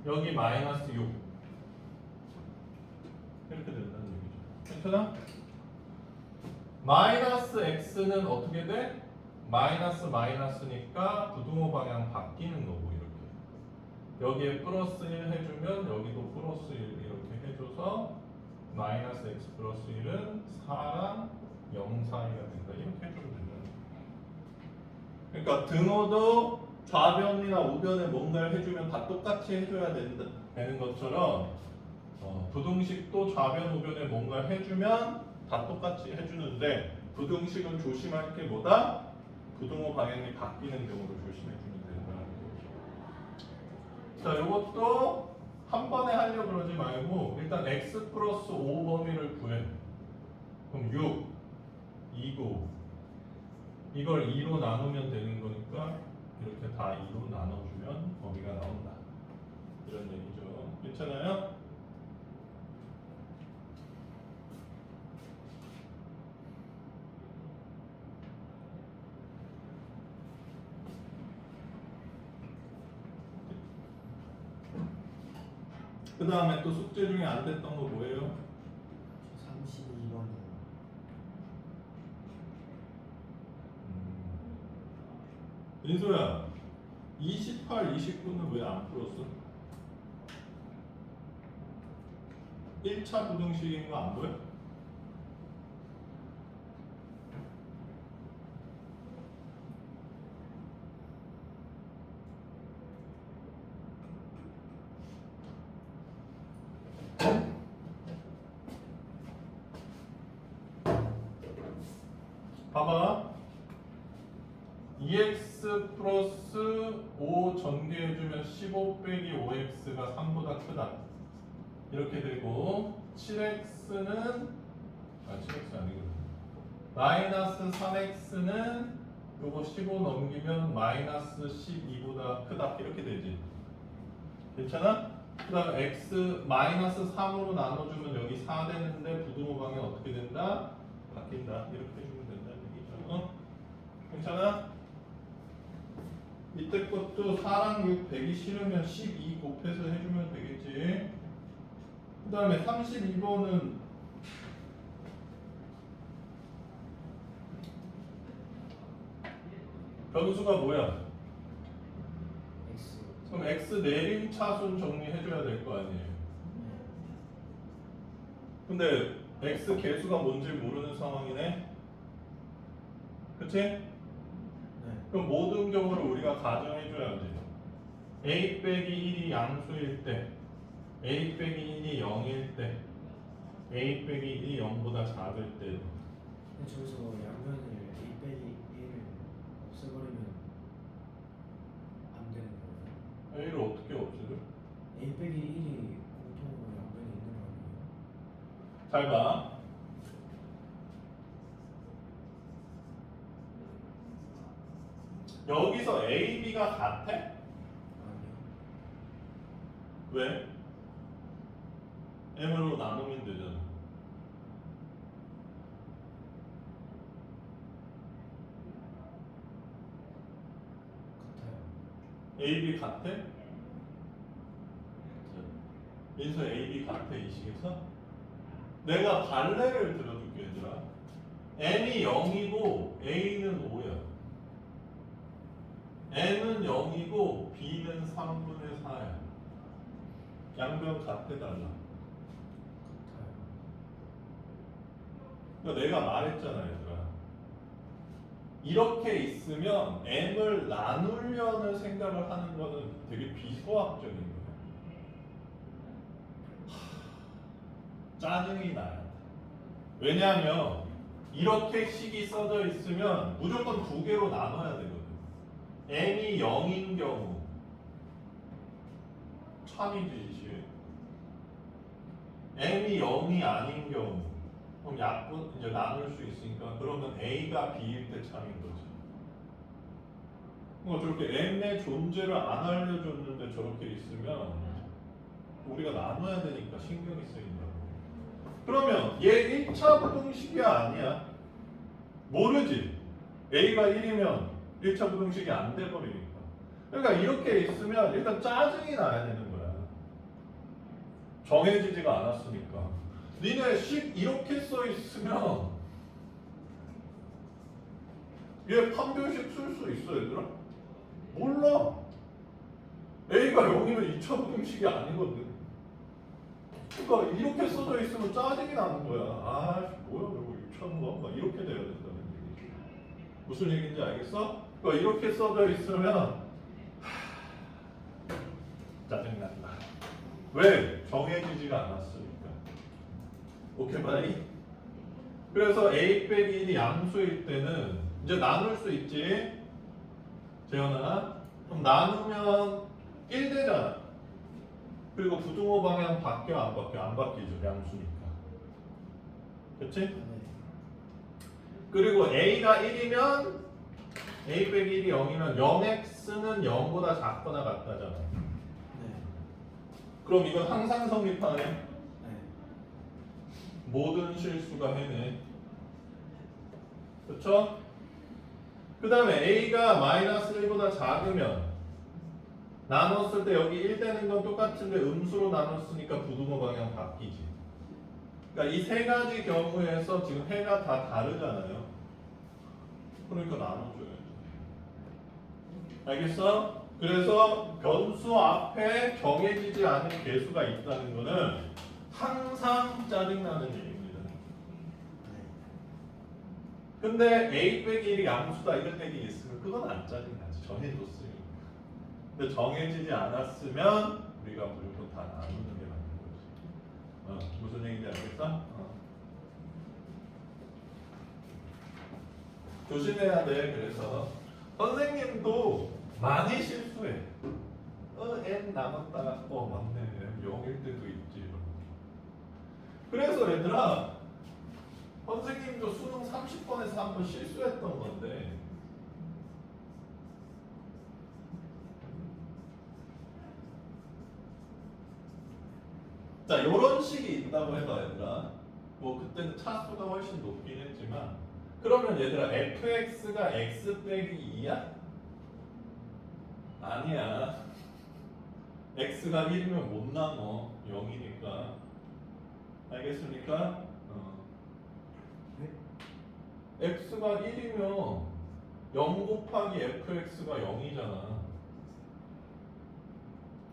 S1: 여기 마이너스 6 이렇게 된다는 얘기죠. 괜찮아? 마이너스 x는 어떻게 돼? 마이너스 마이너스니까 부등호 방향 바뀌는 거고 이렇게. 여기에 플러스 1 해주면 여기도 플러스 1 이렇게 해줘서 마이너스 x 플러스 1은 4랑 0 사이가 된다. 이렇게 해주면 된다. 그러니까 등호도 좌변이나 우변에 뭔가를 해주면 다 똑같이 해줘야 되는 것처럼 부등식도 좌변 우변에 뭔가 해주면 다 똑같이 해주는데, 부등식은 조심할 게 뭐다? 부등호 방향이 바뀌는 경우를 조심해주면 된다는 거죠. 자, 이것도 한 번에 하려고 그러지 말고 일단 x 플러스 5 범위를 구해. 그럼 6, 2고 이걸 2로 나누면 되는 거니까 이렇게 다 2로 나눠주면 범위가 나온다. 이런 얘기죠. 괜찮아요? 그 다음에 또 숙제 중에 안 됐던 거 뭐예요?
S3: 32번이요.
S1: 민소야, 28, 29는 왜 안 풀었어? 1차 부등식인 거 안 보여? 봐봐. 2x 플러스 5 전개해주면 15 빼기 5x가 3보다 크다. 이렇게 되고 7x는 7x 아니거든. 마이너스 3x는 요거 15 넘기면 마이너스 12보다 크다. 이렇게 되지. 괜찮아? 그 다음 x 마이너스 3으로 나눠주면 여기 4 되는데 부등호 방향 어떻게 된다? 바뀐다. 이렇게 해주면 된다는 얘기죠. 괜찮아? 밑에 것도 4랑 6 100이 싫으면 12 곱해서 해주면 되겠지. 그 다음에 32번은 변수가 뭐야?
S3: X.
S1: 그럼 x 내림 차순 정리해줘야 될 거 아니에요. 근데 x 개수가 뭔지 모르는 상황이네. 그치?
S3: 네.
S1: 그럼 모든 경우를 우리가 가정해줘야지. a 빼기 1이 양수일 때, a 빼기 1이 0일 때, a 빼기 1이 0보다 작을 때.
S3: 근데 저기서 양변을 A 빼기 1을 없애버리면 안 되는 거예요?
S1: a를 어떻게 없애죠?
S3: A 빼기 1이 공통으로 양변에 있는 거 아니에요?
S1: 잘 봐. 여기서 a, b가 같아?
S3: 아니요.
S1: 왜? m으로 나누면 되잖아.
S3: 같아요.
S1: A, B 같아? 민수 A, B 같아 이 식에서? 내가 발레를 들어줄게 얘들아. n이 0이고 A는 5야. n은 0이고 B는 3분의 4야. 양변 같아 달라.
S3: 같아요.
S1: 그러니까 내가 말했잖아 얘들아. 이렇게 있으면 m을 나누려는 생각을 하는 거는 되게 비수학적인 거야. 짜증이 나요. 왜냐하면 이렇게 식이 써져 있으면 무조건 두 개로 나눠야 되거든. n이 0인 경우 참이지 식. n이 0이 아닌 경우 그럼 약분 이제 나눌 수 있으니까 그러면 a가 b일 때 참인 거지. 그러니까 저렇게 n의 존재를 안 알려줬는데 저렇게 있으면 우리가 나눠야 되니까 신경이 쓰인다고. 그러면 얘 1차 부등식이 아니야. 모르지. a가 1이면 1차 부등식이 안 돼버리니까. 그러니까 이렇게 있으면 일단 짜증이 나야 되는 거야. 정해지지가 않았으니까. 니네 식 이렇게 써 있으면 얘 판별식 쓸 수 있어 얘들아? 몰라. a가 0이면 2차 부등식이 아니거든. 그러니까 이렇게 써져 있으면 짜증이 나는 거야. 아 뭐야 이거 유치한 거 막 이렇게 돼야 된다는 얘기지. 무슨 얘기인지 알겠어? 그러니까 이렇게 써져 있으면 짜증 난다. 왜? 정해지지가 않았으니까. 오케이 바이. 그래서 a 빼기 1이 양수일 때는 이제 나눌 수 있지. 재현아. 그럼 나누면 1 되잖아. 그리고 부등호 방향 바뀌어 안 바뀌어? 안 바뀌죠. 양수니까. 그치?
S3: 네.
S1: 그리고 a가 1이면 a 빼기 1이 0이면 0x는 0보다 작거나 같다잖아.
S3: 네.
S1: 그럼 이건 항상 성립하네.
S3: 네.
S1: 모든 실수가 해네. 그쵸? 그 다음에 a가 마이너스 1보다 작으면 나눴을 때 여기 1 되는 건 똑같은데 음수로 나눴으니까 부등호 방향 바뀌지. 그러니까 이 세 가지 경우에서 지금 해가 다 다르잖아요. 그러니까 나눠줘야지. 알겠어? 그래서 변수 앞에 정해지지 않은 개수가 있다는 거는 항상 짜증나는 얘기입니다. 근데 a 빼기 1이 양수다 이런 얘기 있으면 그건 안 짜증나지. 정해줬으니까. 근데 정해지지 않았으면 우리가 무조건 다 나누는 게 맞는 거지. 무슨 얘기인지 알겠어? 조심해야 돼. 그래서 선생님도 많이 실수해. n 남았다. 맞네. n 0일 때도 있지. 그래서 얘들아 선생님도 수능 30번에서 한 번 실수했던 건데 자 요런 식이 있다고 해봐 얘들아. 뭐 그때는 차수가 훨씬 높긴 했지만 그러면 얘들아 fx가 x 빼기 2야? 아니야. x가 1이면 못 나눠. 0이니까. 알겠습니까? x가 1이면 0 곱하기 fx가 0이잖아.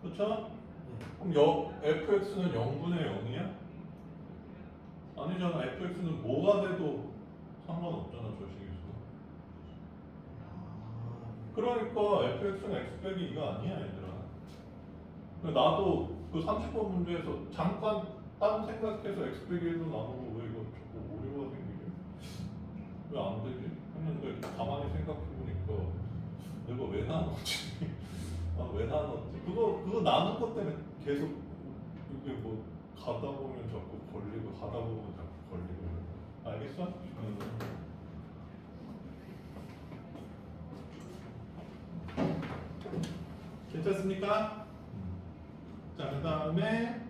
S1: 그쵸? 그럼 fx는 0분의 0이야? 아니잖아. fx는 뭐가 돼도 상관없잖아. 저 식에서. 그러니까 fx는 x 빼기 2가 아니야 얘들아. 나도 그 30번 문제에서 잠깐 딴 생각해서 x 빼기 1로 나누고 왜 이거 자꾸 오류가 생기지? 왜 안 되지? 했는데 가만히 생각해보니까 내가 왜 나눴지? 왜 나눴지? 그거 나눈 것 때문에 계속 이게 뭐 가다 보면 자꾸 걸리고 가다 보면 자꾸 걸리고. 알겠어? 괜찮습니까? 자, 그 다음에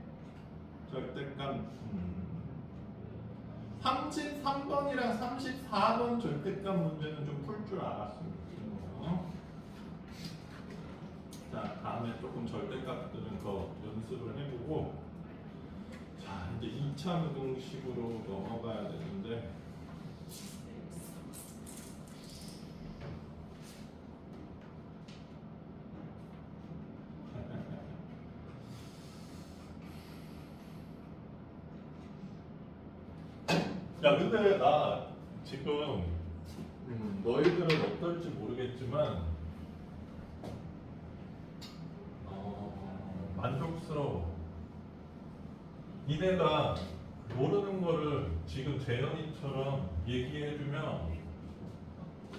S1: 절대값 33번이랑 34번 절대값 문제는 좀 풀 줄 알았으면 좋겠네요. 자, 다음에 조금 절대값들은 더 연습을 해보고, 자, 이제 2차 무등식으로 넘어가야 되는데, 야, 근데 나 지금 너희들은 어떨지 모르겠지만 만족스러워. 니네가 모르는 거를 지금 재현이처럼 얘기해주면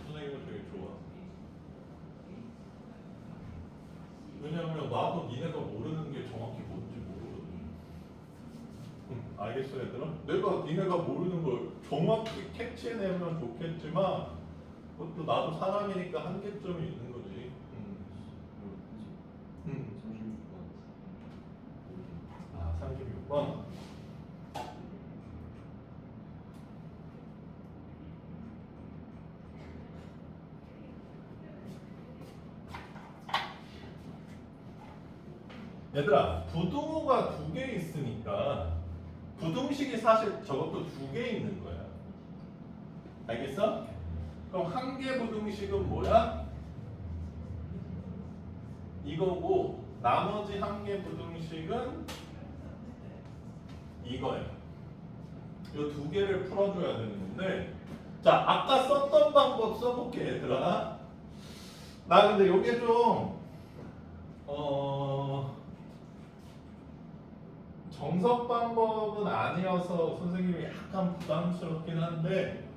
S1: 선생님은 되게 좋아. 왜냐하면 나도 니네가 모르는 게 정확히 뭔지 모르거든. 알겠어 얘들아? 내가 니네가 모르는 걸 정확히 캐치해내면 좋겠지만 그것도 나도 사람이니까 한계점이 있는 거지.
S2: 36번.
S1: 아, 36번. 얘들아, 부등호가 두 개 있으니까 부등식이 사실 저것도 두 개 있는 거야. 알겠어? 그럼 한 개 부등식은 뭐야? 이거고 나머지 한 개 부등식은 이거예요. 이 두 개를 풀어줘야 되는 건데, 자, 아까 썼던 방법 써볼게 얘들아. 나 근데 요게 좀 정석 방법은 아니어서 선생님이 약간 부담스럽긴 한데,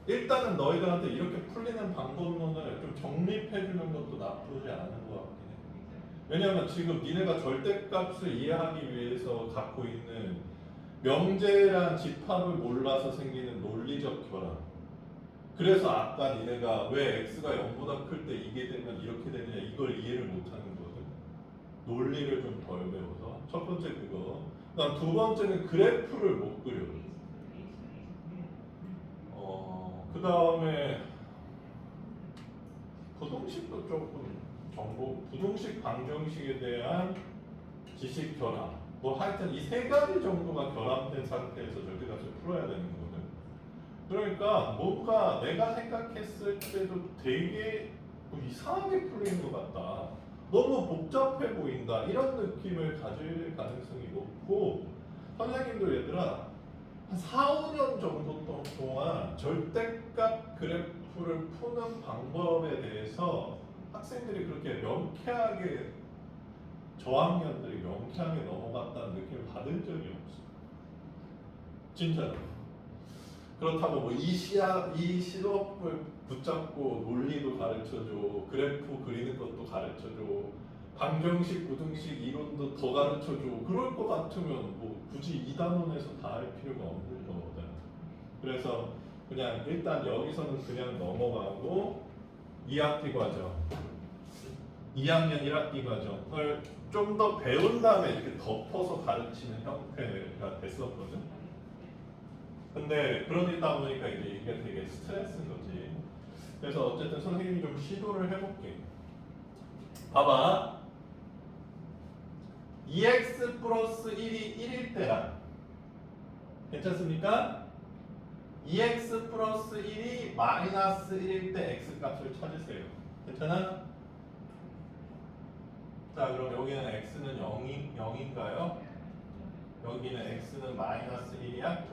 S1: 일단은 너희들한테 이렇게 풀리는 방법론을 좀 정립해주는 것도 나쁘지 않은 것 같긴 해. 왜냐면 지금 니네가 절대값을 이해하기 위해서 갖고 있는 명제란 집합을 몰라서 생기는 논리적 결함. 그래서 아까 니네가 왜 x가 0보다 클 때 이게 되면 이렇게 되느냐 이걸 이해를 못하는 거거든. 논리를 좀 덜 배워서. 첫 번째 그거. 그다음 두 번째는 그래프를 못 그려. 그 다음에 부등식도 조금 정보, 부등식 방정식에 대한 지식 결함. 뭐 하여튼 이 세 가지 정도가 결함된 상태에서 절대값을 풀어야 되는 거거든. 그러니까 뭔가 내가 생각했을 때도 되게 뭐 이상하게 풀리는 것 같다. 너무 복잡해 보인다. 이런 느낌을 가질 가능성이 높고, 선생님도 얘들아 한 4, 5년 정도 동안 절대값 그래프를 푸는 방법에 대해서 학생들이 그렇게 명쾌하게, 저학년들이 명쾌하게 넘어갔다는 느낌을 받은 적이 없어. 진짜로. 그렇다고 뭐 이 시럽을 붙잡고 논리도 가르쳐줘, 그래프 그리는 것도 가르쳐줘, 방정식, 부등식 이론도 더 가르쳐줘. 그럴 것 같으면 뭐 굳이 이 단원에서 다 할 필요가 없는 거거든. 그래서 그냥 일단 여기서는 그냥 넘어가고 2학기 과정, 2학년 1학기 과정을 좀 더 배운 다음에 이렇게 덮어서 가르치는 형태가 됐었거든. 근데 그러다 보니까 이제 이게 되게 스트레스인 거지. 그래서 어쨌든 선생님이 좀 시도를 해볼게. 봐봐. 2x 플러스 1이 1일 때랑 괜찮습니까? 2x 플러스 1이 마이너스 1일 때 x 값을 찾으세요. 괜찮아? 자, 그럼 여기는 x는 0인가요? 여기는 x는 마이너스 1이야?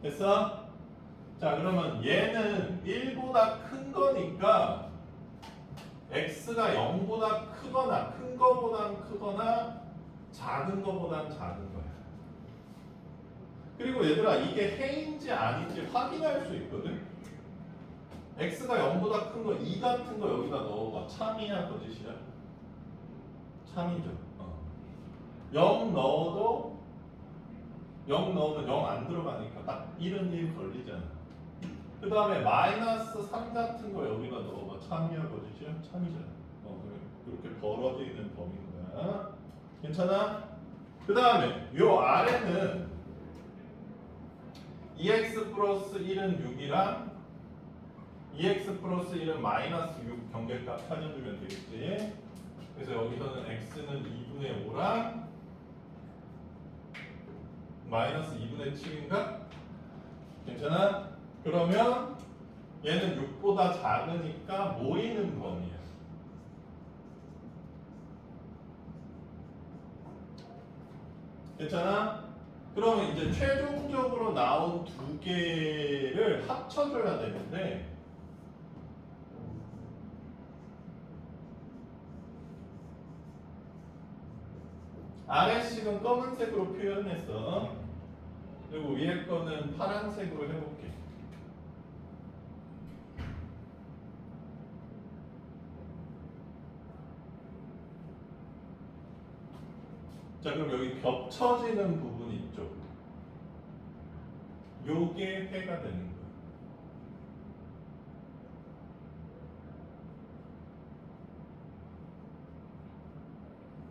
S1: 됐어? 자, 그러면 얘는 1보다 큰 거니까 x가 0보다 크거나 큰 거보단 크거나 작은 거보단 작은 거야. 그리고 얘들아 이게 해인지 아닌지 확인할 수 있거든. x가 0보다 큰 거 2 같은 거 여기다 넣어봐. 참이야 거짓이야? 참이죠. 0 넣어도 0 넣으면 0 안 들어가니까 딱 1은 1 걸리잖아. 그 다음에 마이너스 3 같은 거 여기다 넣어봐. 참이야 거짓이야? 참이잖아. 그래. 이렇게 벌어지는 범위인 거야. 괜찮아? 그 다음에 요 아래는 2x 플러스 1은 6이랑 2x 플러스 1은 마이너스 6 경계값 찾아주면 되겠지. 그래서 여기서는 x는 2분의 5랑 마이너스 2분의 7인가? 괜찮아? 그러면 얘는 6보다 작으니까 모이는 범위야. 괜찮아? 그러면 이제 최종적으로 나온 두 개를 합쳐줘야 되는데 아래식은 검은색으로 표현했어. 그리고 위에 거는 파란색으로 해볼게. 자, 그럼 여기 겹쳐지는 부분 있죠? 요게 해가 되는 거야.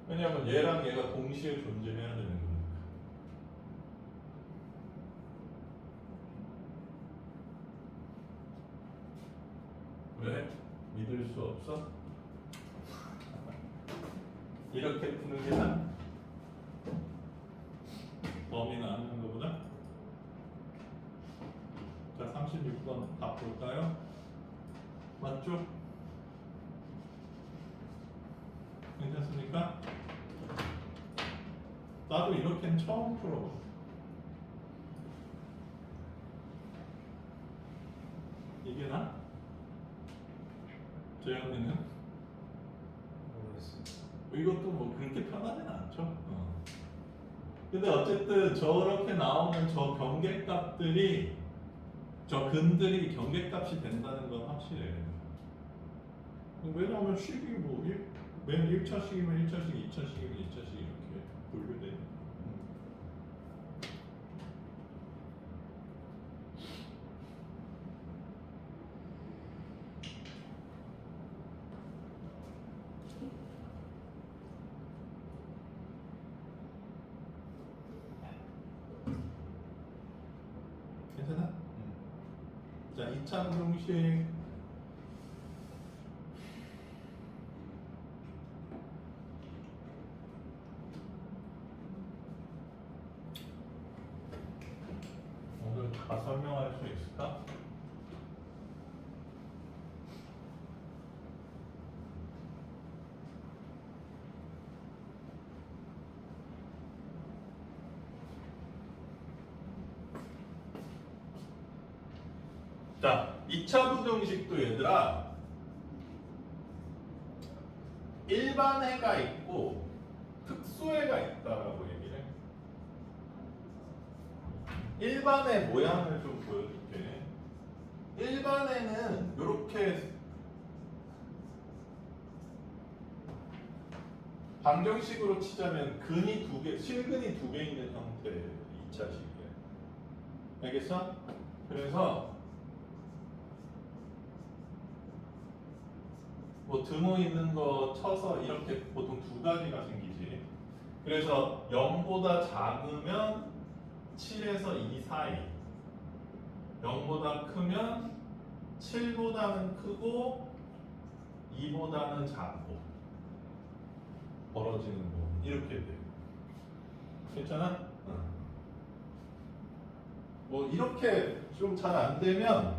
S1: 왜냐하면 얘랑 얘가 동시에 존재해야 되는 거니까. 왜? 믿을 수 없어? 이렇게 푸는 게 나? 범위는 아는 거보다? 자, 36번 답 볼까요? 맞죠? 괜찮습니까? 나도 이렇게는 처음 풀어봐. 이게 나? 재현이는?
S3: 모르겠어요.
S1: 이것도 뭐 그렇게 편하진 않죠. 근데 어쨌든 저렇게 나오는 저 경계값들이 저 근들이 경계값이 된다는 건 확실해. 왜냐하면 식이 뭐 맨 1차식이면 1차식, 2차식이면 2차식 이렇게 분류돼. 괜찮아? 자, 2차 부등식 오늘 다 설명할 수 있을까? 자, 2차 부등식도 얘들아 일반해가 있고 특수해가 있다라고 얘기를 해. 일반의 모양을 좀 보여줄게. 일반에는 이렇게 방정식으로 치자면 근이 두 개, 실근이 두 개 있는 형태의 2차식이에요. 알겠어? 그래서 뭐 등호 있는 거 쳐서 이렇게 보통 두 가지가 생기지. 그래서 0보다 작으면 7에서 2 사이, 0보다 크면 7보다는 크고 2보다는 작고 벌어지는 거 이렇게 돼. 괜찮아? 뭐 이렇게 좀 잘 안 되면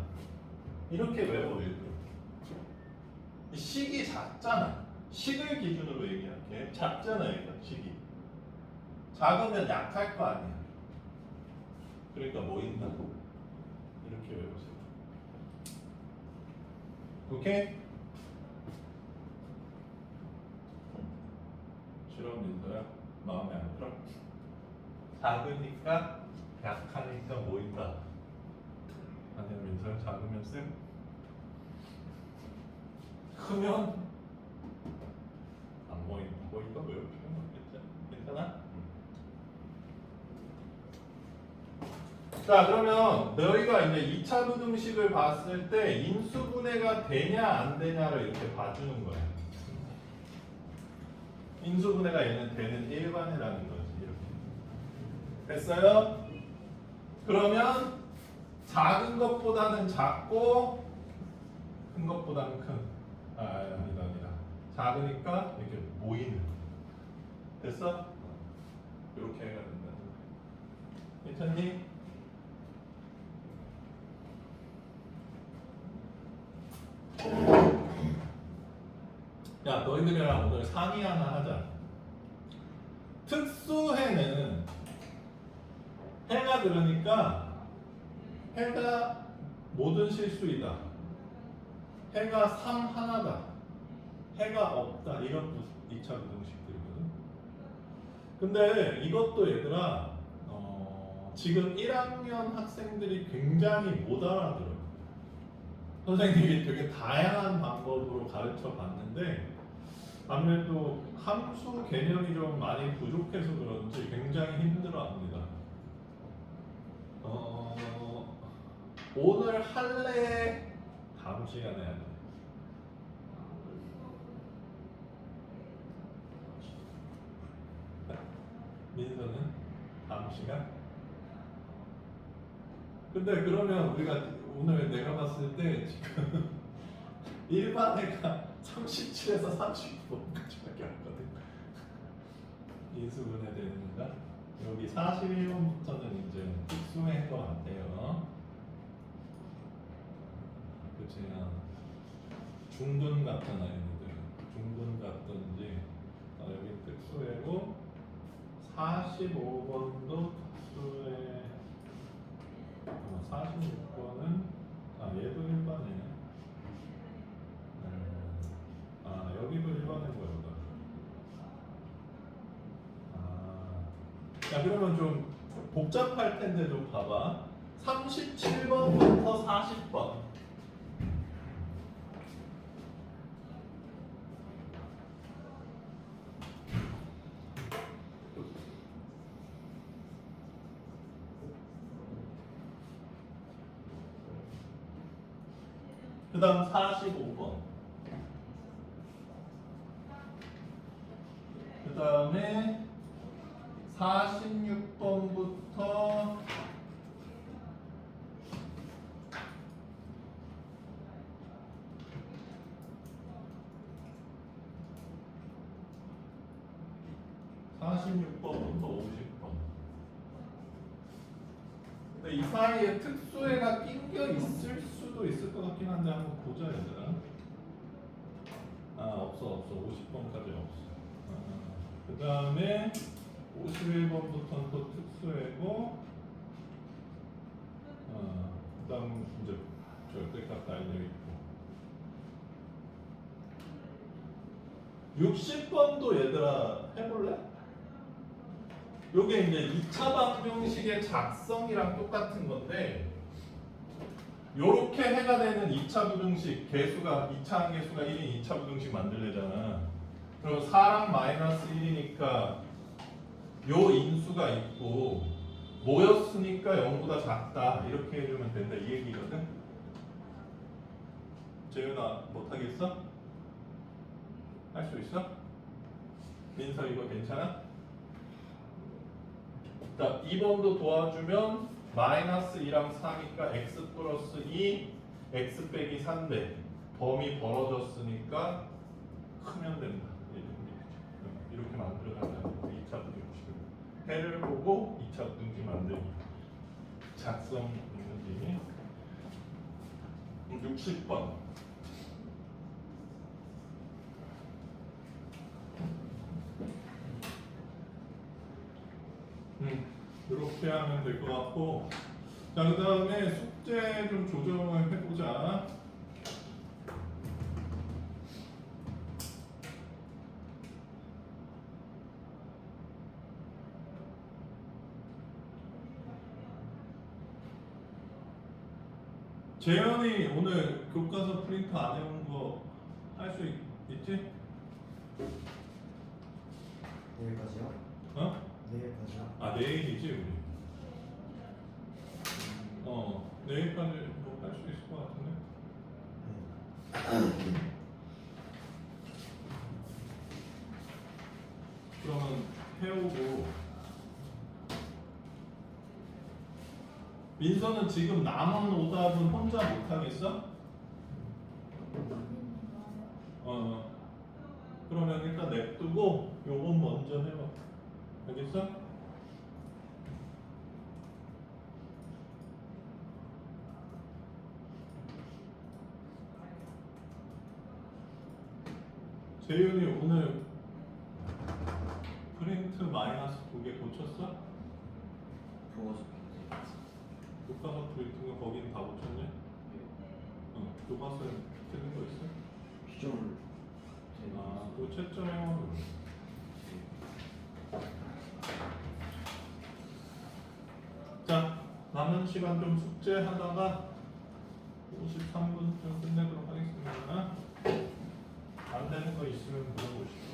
S1: 이렇게 외워. 이 식이 작잖아. 식을 기준으로 얘기할게. 작잖아, 얘가 식이. 작으면 약할 거 아니야. 그러니까 모인다. 이렇게 외우세요. 오케이? 싫어, 민서야? 마음에 안 들어? 작으니까 약하니까 모인다. 아니야, 민서야? 작으면 쌤? 크면 안 모인다. 뭐 이거 외울 필요는 없겠지? 괜찮아? 자, 그러면 너희가 이제 2차 부등식을 봤을 때 인수분해가 되냐 안 되냐를 이렇게 봐주는 거야. 인수분해가 얘는 되는 일반이라는 거지. 이렇게. 됐어요? 그러면 작은 것보다는 작고 큰 것보다는 큰. 아니다. 작으니까 이렇게 모이는. 됐어? 이렇게 해야 된다. 괜찮니? 야, 너희들이랑 오늘 상의 하나 하자. 특수해는 해가 그러니까 해가 모든 실수이다. 해가 3 하나다. 해가 없다. 이런 2차 부등식들이거든. 근데 이것도 얘들아 지금 1학년 학생들이 굉장히 못 알아들어요. 선생님이 되게 다양한 방법으로 가르쳐 봤는데 아무래도 함수 개념이 좀 많이 부족해서 그런지 굉장히 힘들어합니다. 오늘 할래? 다음 시간에 할래? 민서는 다음 시간? 근데 그러면 우리가 오늘 내가 봤을 때 지금 일반 애가 37에서 39번까지밖에 없거든. 인수분해 되는 건가? 여기 41번부터는 이제 특수해인 것 같아요. 그치? 중근 같은 아이들, 중근 같든지 여기 특수해고 45번도 특수해. 46번은 얘도 일반이네. 여기도 일반인 거보다. 자, 그러면 좀 복잡할 텐데 좀 봐봐. 37번부터 40번. 그 다음 45번. 그 다음에 46번부터 46번부터 50번. 근데 이 사이에 특수해가 낀겨 있을 수도 있을 것 같긴 한데 한번 보자 얘들아. 없어. 50번까지 없어. 그 다음에 51번부터는 또 특수해고, 그 다음 이제 절대값 달려있고, 60번도 얘들아 해볼래? 요게 이제 2차 방정식의 작성이랑 똑같은 건데, 요렇게 해가 되는 2차 부등식 개수가 2차 항계수가 1인 2차 부등식 만들래잖아. 그럼 4랑 마이너스 1이니까 요 인수가 있고 모였으니까 0보다 작다 이렇게 해주면 된다 이 얘기거든. 재윤아 못하겠어? 할 수 있어? 민서 이거 괜찮아? 자 2번도 도와주면 마이너스 2랑 4니까 x 플러스 2 x 빼기 4인데 범위 벌어졌으니까 크면 된다. 이렇게 만들어가는 2차 부등식을 해를 보고 2차 부등식 만들기 작성 문제 60번 이렇게 하면 될 것 같고 자 그 다음에 숙제 좀 조정을 해보자. 재현이 오늘 교과서 프린트 안 해온 거 할 수 있지?
S3: 내일까지요?
S1: 어?
S3: 내일까지요?
S1: 내일이지 우리. 내일까지 뭐 할 수 있을 것 같은데.
S3: 네.
S1: 해오고 민서는 지금 남은 오답은 혼자 못하겠어? 그러면 일단 냅두고 요건 먼저 해봐. 알겠어? 재윤이 오늘 프린트 마이너스 2개 고쳤어?
S2: 교과서
S1: 교과서 프린트가 거기는 다 고쳤냐? 응. 교과서에 틀린 거 있어?
S2: 비점을
S1: 그 채점해. 자, 남은 시간 좀 숙제하다가 53분쯤 끝내도록 하겠습니다. 안 되는 거 있으면 물어보시죠.